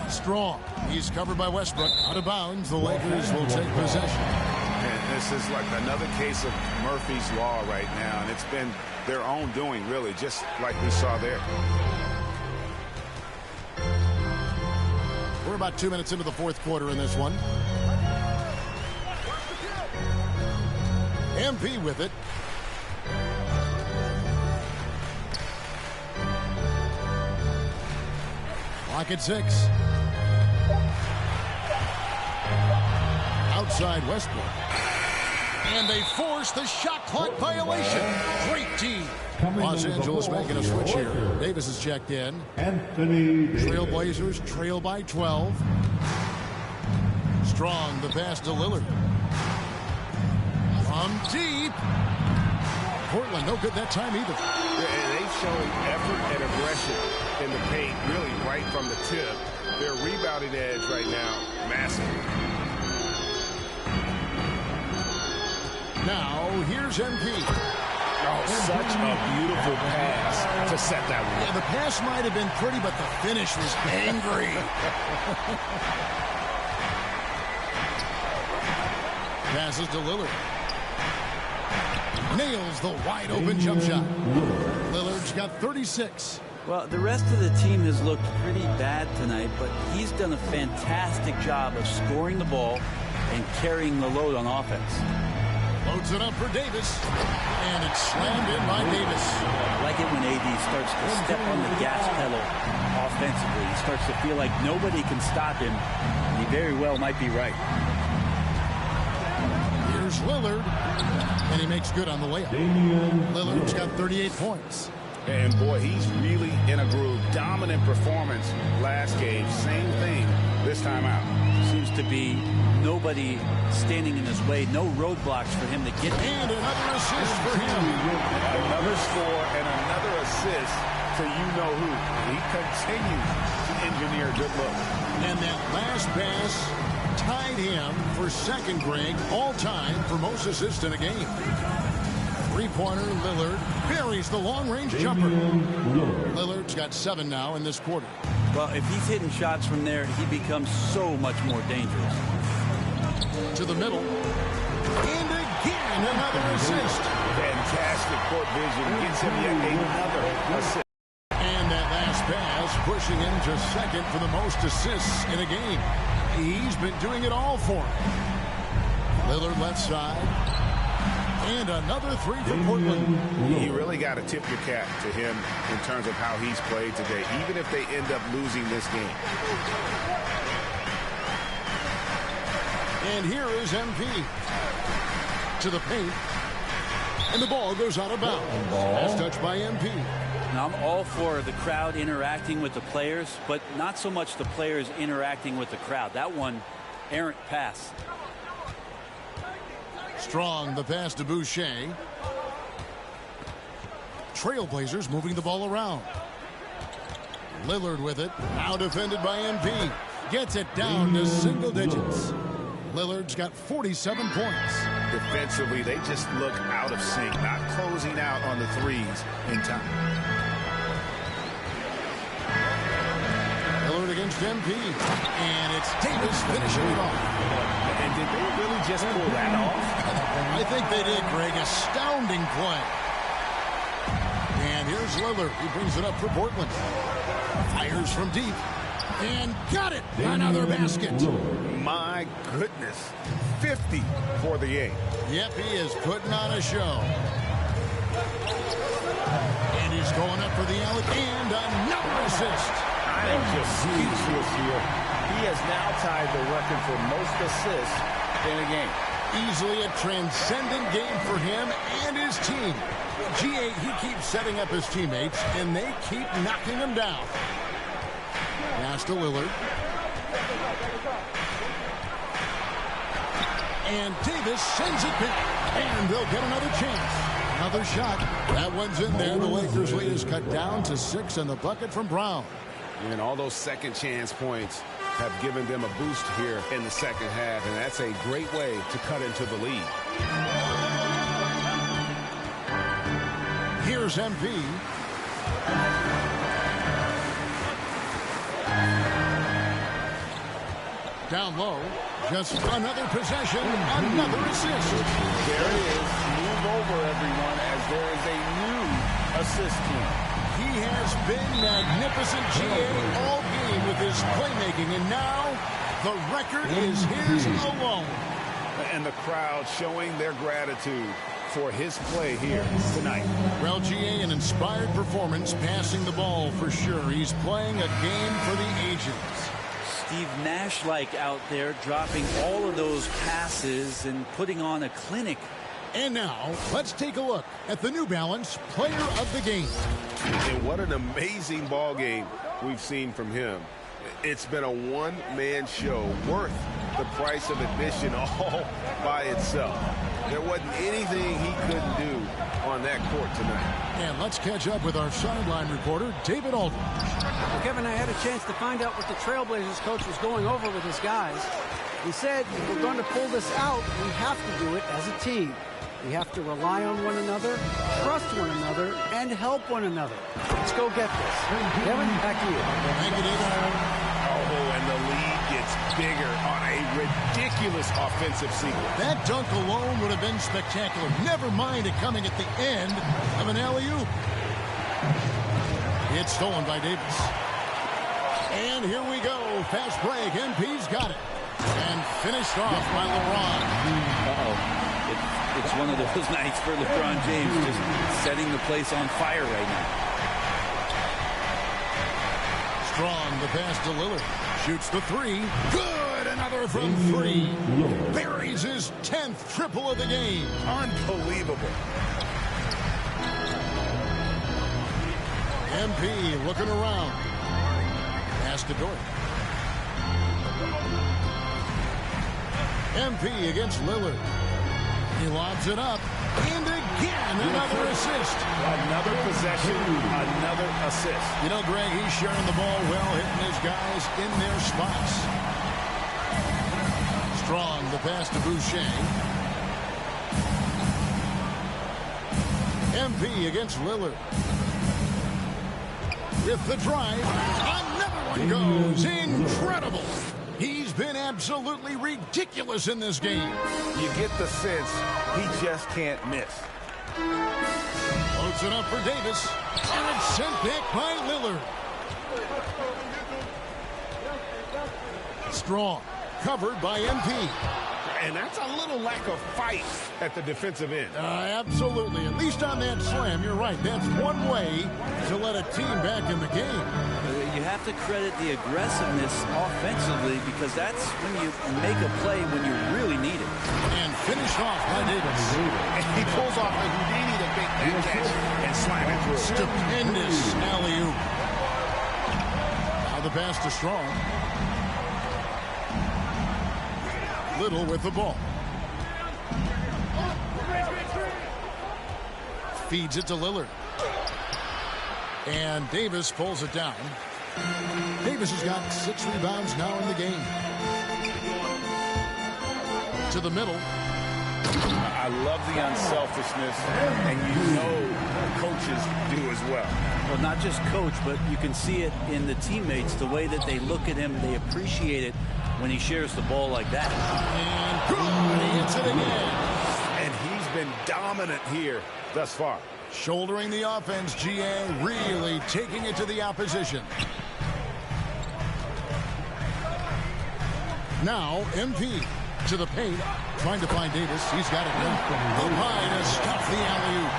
Strong, he's covered by Westbrook. Out of bounds, the Lakers will take possession. And this is like another case of Murphy's Law right now, and it's been their own doing, really, just like we saw there. We're about 2 minutes into the fourth quarter in this one. MP with it. Clock at 6. Outside Westbrook. And they force the shot clock violation. Great team. Los Angeles making a switch here. Davis is checked in. Anthony Davis. Trailblazers trail by 12. Strong, the pass to Lillard. From deep. Portland, no good that time either. They've shown effort and aggression in the paint, really right from the tip. Their rebounding edge right now, massive. Now, here's MP. Oh, such a beautiful pass to set that one. Yeah, the pass might have been pretty, but the finish was angry. Passes to Lillard. Nails the wide-open jump shot. Lillard's got 36. Well, the rest of the team has looked pretty bad tonight, but he's done a fantastic job of scoring the ball and carrying the load on offense. Loads it up for Davis, and it's slammed in by Davis. I like it when AD starts to step on the gas pedal offensively. He starts to feel like nobody can stop him, and he very well might be right. Here's Lillard, and he makes good on the layup. Lillard's got 38 points. And boy, he's really in a groove. Dominant performance last game. Same thing this time out. Seems to be nobody standing in his way. No roadblocks for him to get. And another assist for him. Another score and another assist to you-know-who. He continues to engineer good looks. And that last pass tied him for second, Greg, all-time for most assists in a game. Three-pointer, Lillard buries the long-range jumper. Lillard's got 7 now in this quarter. Well, if he's hitting shots from there, he becomes so much more dangerous. To the middle. And again, another assist. Fantastic court vision. Gets him yet another assist. And that last pass pushing him to second for the most assists in a game. He's been doing it all for him. Lillard left side. And another three for Portland. You really got to tip your cap to him in terms of how he's played today, even if they end up losing this game. And here is MP to the paint. And the ball goes out of bounds. Last touch by MP. Now, I'm all for the crowd interacting with the players, but not so much the players interacting with the crowd. That one, errant pass. Strong, the pass to Boucher. Trailblazers moving the ball around. Lillard with it. Now defended by MP. Gets it down to single digits. Lillard's got 47 points. Defensively, they just look out of sync, not closing out on the threes in time. Lillard against MP. And it's Davis finishing it off. And did they really just pull that off? I think they did, Greg. Astounding play. And here's Lillard. He brings it up for Portland. Fires from deep. And got it. Another basket. My goodness. 50 for the 8. Yep, he is putting on a show. And he's going up for the alley. And another assist. I am just speechless here. He has now tied the record for most assists in a game. Easily a transcendent game for him and his team. G8, he keeps setting up his teammates, and they keep knocking him down. Pass to Lillard. And Davis sends it back. And they'll get another chance. Another shot. That one's in there. The Lakers lead is cut down to 6 and the bucket from Brown. And all those second chance points have given them a boost here in the second half, and that's a great way to cut into the lead. Here's MP. Down low. Just another possession, another assist. There it is. Move over, everyone, as there is a new assist team. He has been magnificent, GA, all game with his playmaking, and now the record is his alone. And the crowd showing their gratitude for his play here tonight. Well, GA, an inspired performance, passing the ball for sure. He's playing a game for the ages. Steve Nash-like out there, dropping all of those passes and putting on a clinic. And now, let's take a look at the New Balance Player of the Game. And what an amazing ball game we've seen from him. It's been a one-man show worth the price of admission all by itself. There wasn't anything he couldn't do on that court tonight. And let's catch up with our sideline reporter, David Aldridge. Well, Kevin, I had a chance to find out what the Trailblazers coach was going over with his guys. He said, if we're going to pull this out, we have to do it as a team. We have to rely on one another, trust one another, and help one another. Let's go get this. Kevin, back to you. Thank you, David. Oh, and the lead gets bigger on a ridiculous offensive sequence. That dunk alone would have been spectacular. Never mind it coming at the end of an alley-oop. It's stolen by Davis. And here we go. Fast break. MP's got it. And finished off by LeBron. Uh-oh. It's one of those nights for LeBron James, just setting the place on fire right now. Strong, the pass to Lillard. Shoots the three. Good! Another from three. Buries his 10th triple of the game. Unbelievable. MP looking around. Pass to Dort. MP against Lillard. He lobs it up. And again, another assist. Another possession, another assist. You know, Greg, he's sharing the ball well, hitting his guys in their spots. Strong, the pass to Boucher. MP against Lillard. With the drive, another one goes. Incredible. He's been absolutely ridiculous in this game. You get the sense he just can't miss. Floats it up for Davis. And it's sent back by Lillard. Strong. Covered by MP. And that's a little lack of fight at the defensive end. Absolutely. At least on that slam, you're right. That's one way to let a team back in the game. You have to credit the aggressiveness offensively because that's when you make a play when you really need it. And finished off by Davis. And he pulls off a Houdini to make that catch and slam it through. Stupendous alley-oop. Now the pass to Strong. Little with the ball. Feeds it to Lillard. And Davis pulls it down. Davis has got 6 rebounds now in the game. To the middle. I love the unselfishness, and you know coaches do as well. Well, not just coach, but you can see it in the teammates, the way that they look at him, they appreciate it when he shares the ball like that. And good, he hits it again. And he's been dominant here thus far. Shouldering the offense, GA really taking it to the opposition. Now, MP to the paint, trying to find Davis. He's got it now. Up high to stuff the alley-oop.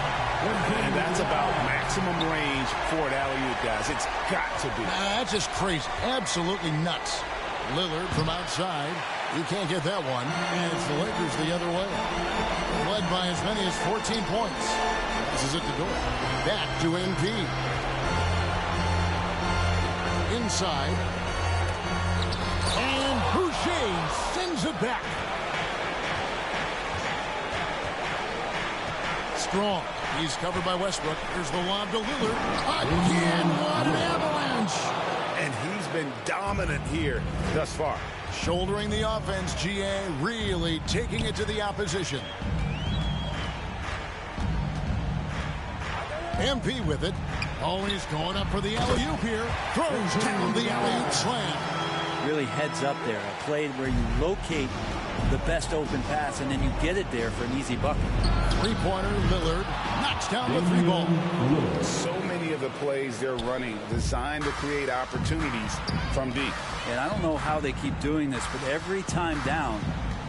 And that's about maximum range for an alley-oop, guys. It's got to be. That's just crazy. Absolutely nuts. Lillard from outside. You can't get that one. And it's the Lakers the other way. Led by as many as 14 points. This is it to Dort. Back to MP. Inside. And Boucher sends it back. Strong. He's covered by Westbrook. Here's the lob to Lillard. Again, what an avalanche. And he's been dominant here thus far. Shouldering the offense, GA really taking it to the opposition. MP with it. Always going up for the alley-oop here. Throws down the alley-oop slam. Really heads up there. A play where you locate the best open pass, and then you get it there for an easy bucket. Three-pointer, Lillard knocks down the three ball. So many of the plays they're running designed to create opportunities from deep. And I don't know how they keep doing this, but every time down,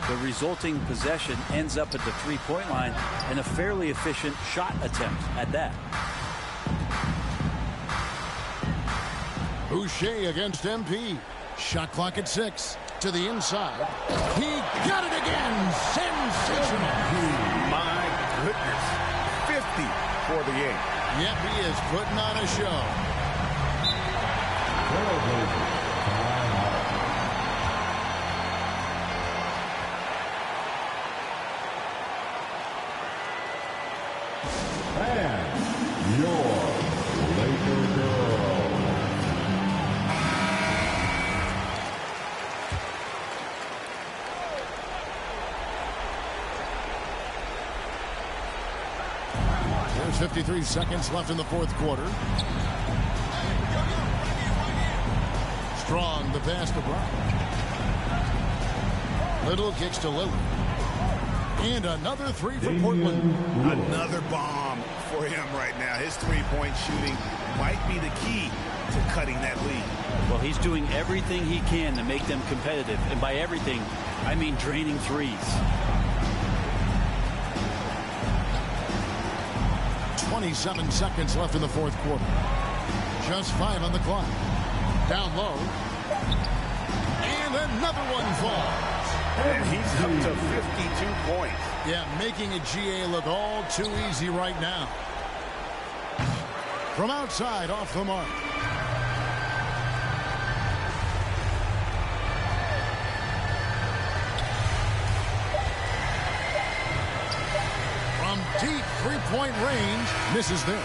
the resulting possession ends up at the three-point line and a fairly efficient shot attempt at that. Boucher against MP. Shot clock at 6. To the inside. He got it again. Sensational. My goodness. 50 for the game. Yep, he is putting on a show. And your Laker girl. There's 53 seconds left in the fourth quarter. Strong, the pass to Brown. Little kicks to Lillard. And another three for Portland. Another bomb for him right now. His three-point shooting might be the key to cutting that lead. Well, he's doing everything he can to make them competitive. And by everything, I mean draining threes. 27 seconds left in the fourth quarter. Just 5 on the clock. Down low. And another one falls. And he's up to 52 points. Yeah, making a GA look all too easy right now. From outside, off the mark. From deep three-point range, misses there.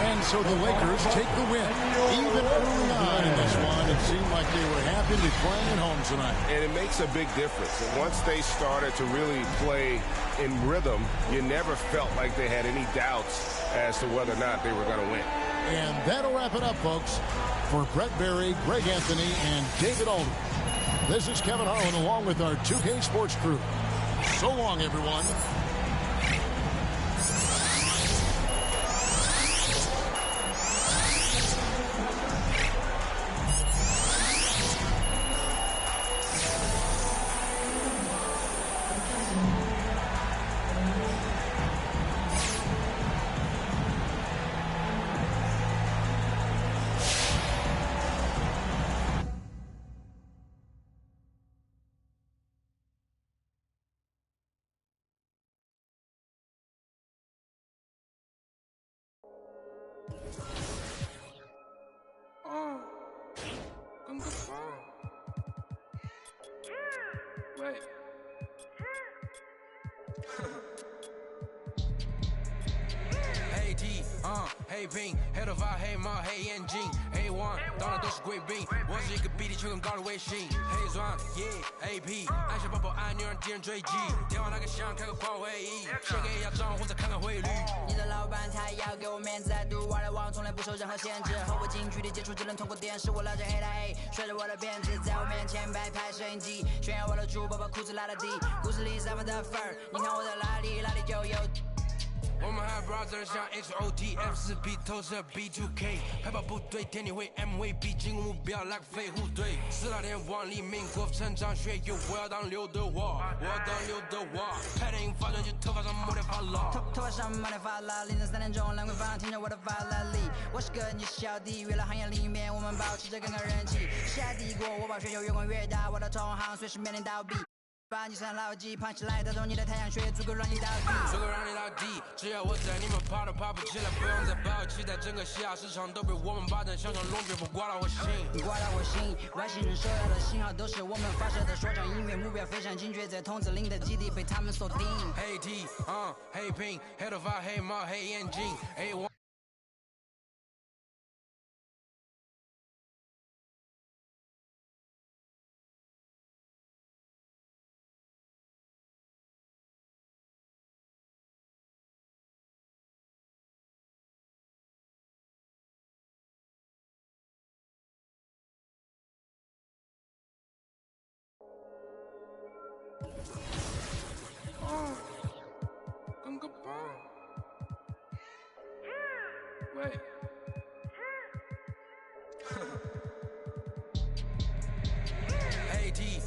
And so the Lakers take the win. Even early on in this one, it seemed like they were happy to be playing at home tonight. And it makes a big difference. And once they started to really play in rhythm, you never felt like they had any doubts as to whether or not they were going to win. And that'll wrap it up, folks. For Brett Berry, Greg Anthony, and David Aldridge, this is Kevin Harlan along with our 2K Sports crew. So long, everyone. Wait. Hey D, hey Ping， 黑头发，黑猫，黑眼睛，黑王，到哪都是贵宾。我是一个比你却更高的微信，黑钻，AP， 按下抱抱按钮让敌人追击，电话那个响，开个跨会议，先给一下账户再看看汇率。你的老板他要给我面子，在赌玩的网从来不受任何限制，和我近距离接触只能通过电视，我拉着黑的 A， 甩着我的辫子，在我面前摆拍摄影机，炫耀我的猪宝把裤子拉得低，故事里3分的分儿，你看我在哪里，哪里就有。我们还 brother 像 HOTF4B 投射 B2K 派跑部队天地会 MVP 进攻目标来个飞虎队4大天王黎明国成长学友我要当刘德华我要当刘德华拍电影发专辑头发上抹点发蜡头发上抹点发蜡凌晨3点钟兰桂坊听着我的法拉利我是个你是小弟娱乐行业里面我们保持着更高人气下帝国我把全球越滚越大我的同行随时面临倒闭把你上牢记胖起来打中你的太阳穴足够让你倒地足够让你倒地只要我在你们爬都爬不起来不用再抱期待整个西亚市场都被我们霸占像场龙卷风刮到我心刮到我心外星人收到的信号都是我们发射的说唱音乐目标非常精确在筒子林的基地被他们锁定黑 T 黑 Pink 黑头发黑猫黑眼睛黑王 Wait. Hey D，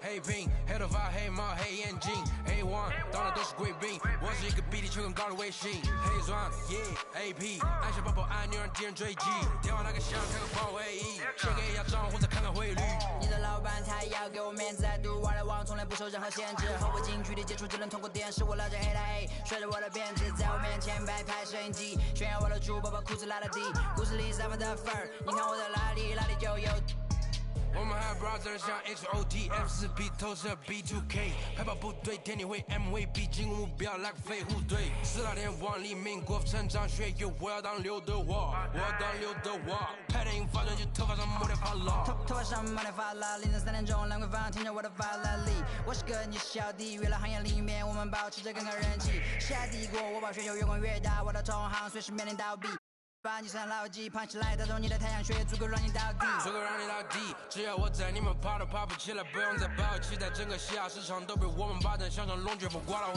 黑兵，黑头发，黑帽，黑眼镜，A1，到哪都是贵宾。我是一个比地球更高的卫星。黑钻，AP，按下爆破按钮让敌人追击。电话那个响，开个报会议，先给一下账户再看看汇率。你的老板他要给我面子，I do what I want，从来不受任何限制。和我近距离接触只能通过电视，我拉着黑带，甩着我的辫子，在我面前摆拍摄影机，炫耀我的珠宝，把裤子拉到底。故事里散发的粉儿，你看我的哪里就有。我们还 brother 像 XOTF4P 投射 B2K 海豹部队天地会 MVP 进攻目标来个飞虎队4大天王黎明国父成长学友我要当刘德华拍电影发专辑头发上抹点发蜡头发上抹点发蜡凌晨3点钟兰桂坊听着我的法拉利我是个你是小弟娱乐行业里面我们保持着更高人气下帝国我把全球越滚越大我的同行随时面临倒闭把你上牢记胖起来打中你的太阳穴足够让你倒地足够让你倒地只要我在你们跑都跑不起来不用再抱期待整个西亚市场都被我们霸占像场龙卷风刮到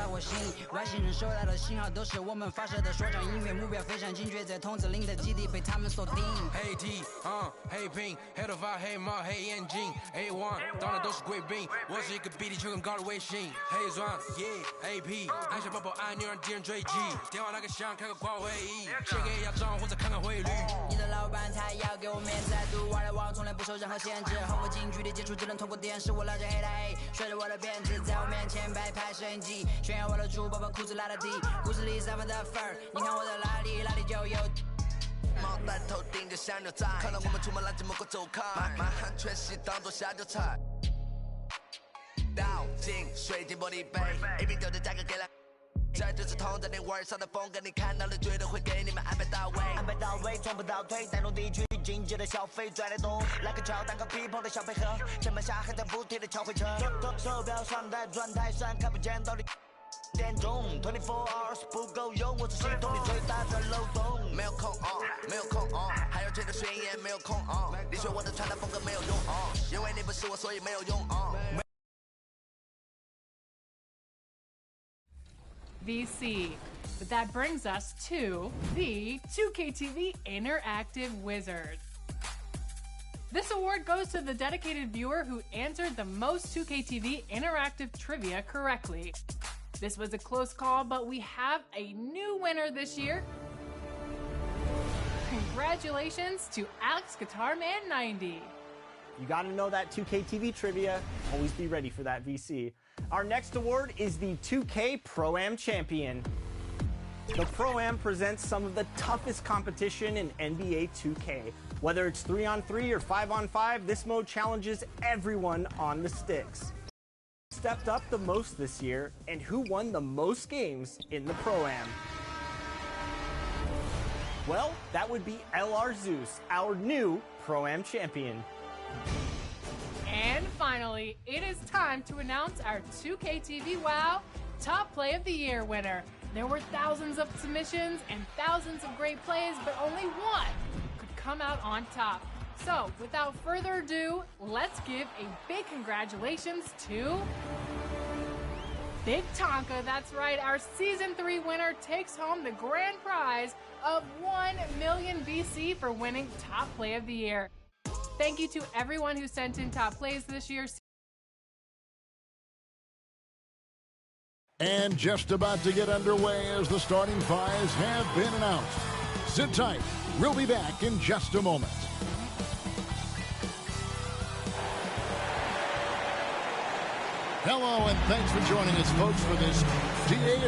我心外星人收到的信号都是我们发射的说唱音乐目标非常精确在筒子林的基地被他们锁定黑 T 黑瓶黑头发黑帽黑眼镜 A1 到哪都是贵宾我是一个比地球更高的卫星黑钻 AP 按下爆破按钮让敌人追击电话那个响开个跨会议先给一下账户再看看汇率你的老板他要给我面子 I do what I want 从来不受任何限制和我近距离接触只能通过电视我拉着黑带甩着我的辫子在我面前摆拍摄影机炫耀我的珠宝把裤子拉到底故事里散发的粉儿你看我的哪里就有毛蛋头顶着香牛仔看到我们出门拦着某个走开满汉全席当作下酒菜倒进水晶玻璃杯一瓶酒的价格给了这就是同在你玩上的风格你看到了绝对会给你们安排到位从不倒退带动地区经济的消费拽得动来个桥当个 people 的小配合键盘侠还在补贴的敲回车手表上在转台上看不见到底点钟24 hours 不够用我是系统里最大的漏洞没有空还有吹的宣言没有空你学我的穿搭风格没有用因为你不是我所以没有用VC. But that brings us to the 2KTV Interactive Wizard. This award goes to the dedicated viewer who answered the most 2KTV interactive trivia correctly. This was a close call, but we have a new winner this year. Congratulations to Alex Guitarman 90. You gotta know that 2K TV trivia. Always be ready for that VC. Our next award is the 2K Pro-Am Champion. The Pro-Am presents some of the toughest competition in NBA 2K. Whether it's 3-on-3 or 5-on-5, this mode challenges everyone on the sticks. Stepped up the most this year, and who won the most games in the Pro-Am? Well, that would be LR Zeus, our new Pro-Am champion. And finally, it is time to announce our 2K TV WoW Top Play of the Year winner. There were thousands of submissions and thousands of great plays, but only one could come out on top. So, without further ado, let's give a big congratulations to Big Tonka. That's right, our Season 3 winner takes home the grand prize of 1 million VC for winning Top Play of the Year. Thank you to everyone who sent in top plays this year. And just about to get underway as the starting fives have been announced. Sit tight. We'll be back in just a moment. Hello, and thanks for joining us, folks, for this DA.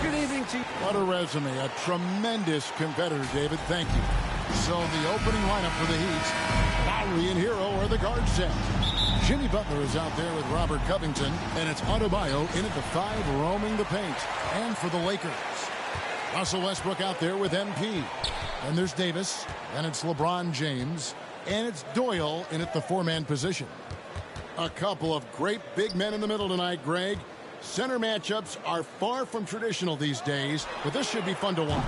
Good evening to you. What a resume. A tremendous competitor, David. Thank you. So the opening lineup for the Heat, Lowry and Hero are the guard set. Jimmy Butler is out there with Robert Covington, and it's Adebayo in at the 5 roaming the paint. And for the Lakers, Russell Westbrook out there with MP. Then there's Davis, and it's LeBron James, and it's Doyle in at the 4-man position. A couple of great big men in the middle tonight, Greg. Center matchups are far from traditional these days, but this should be fun to watch.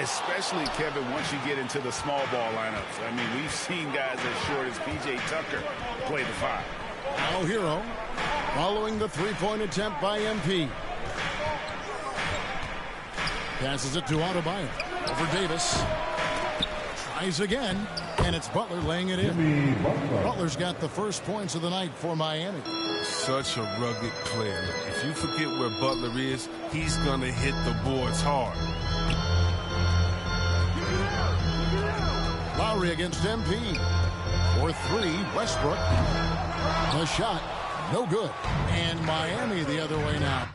Especially, Kevin, once you get into the small ball lineups. I mean, we've seen guys as short as P.J. Tucker play the 5. Now Hero Following the three-point attempt by MP. Passes it to Adebayo. Over Davis. Tries again. And it's Butler laying it in. Butler's got the first points of the night for Miami. Such a rugged player. If you forget where Butler is, he's going to hit the boards hard. Lowry against MP. For three, Westbrook. The shot, no good. And Miami the other way now.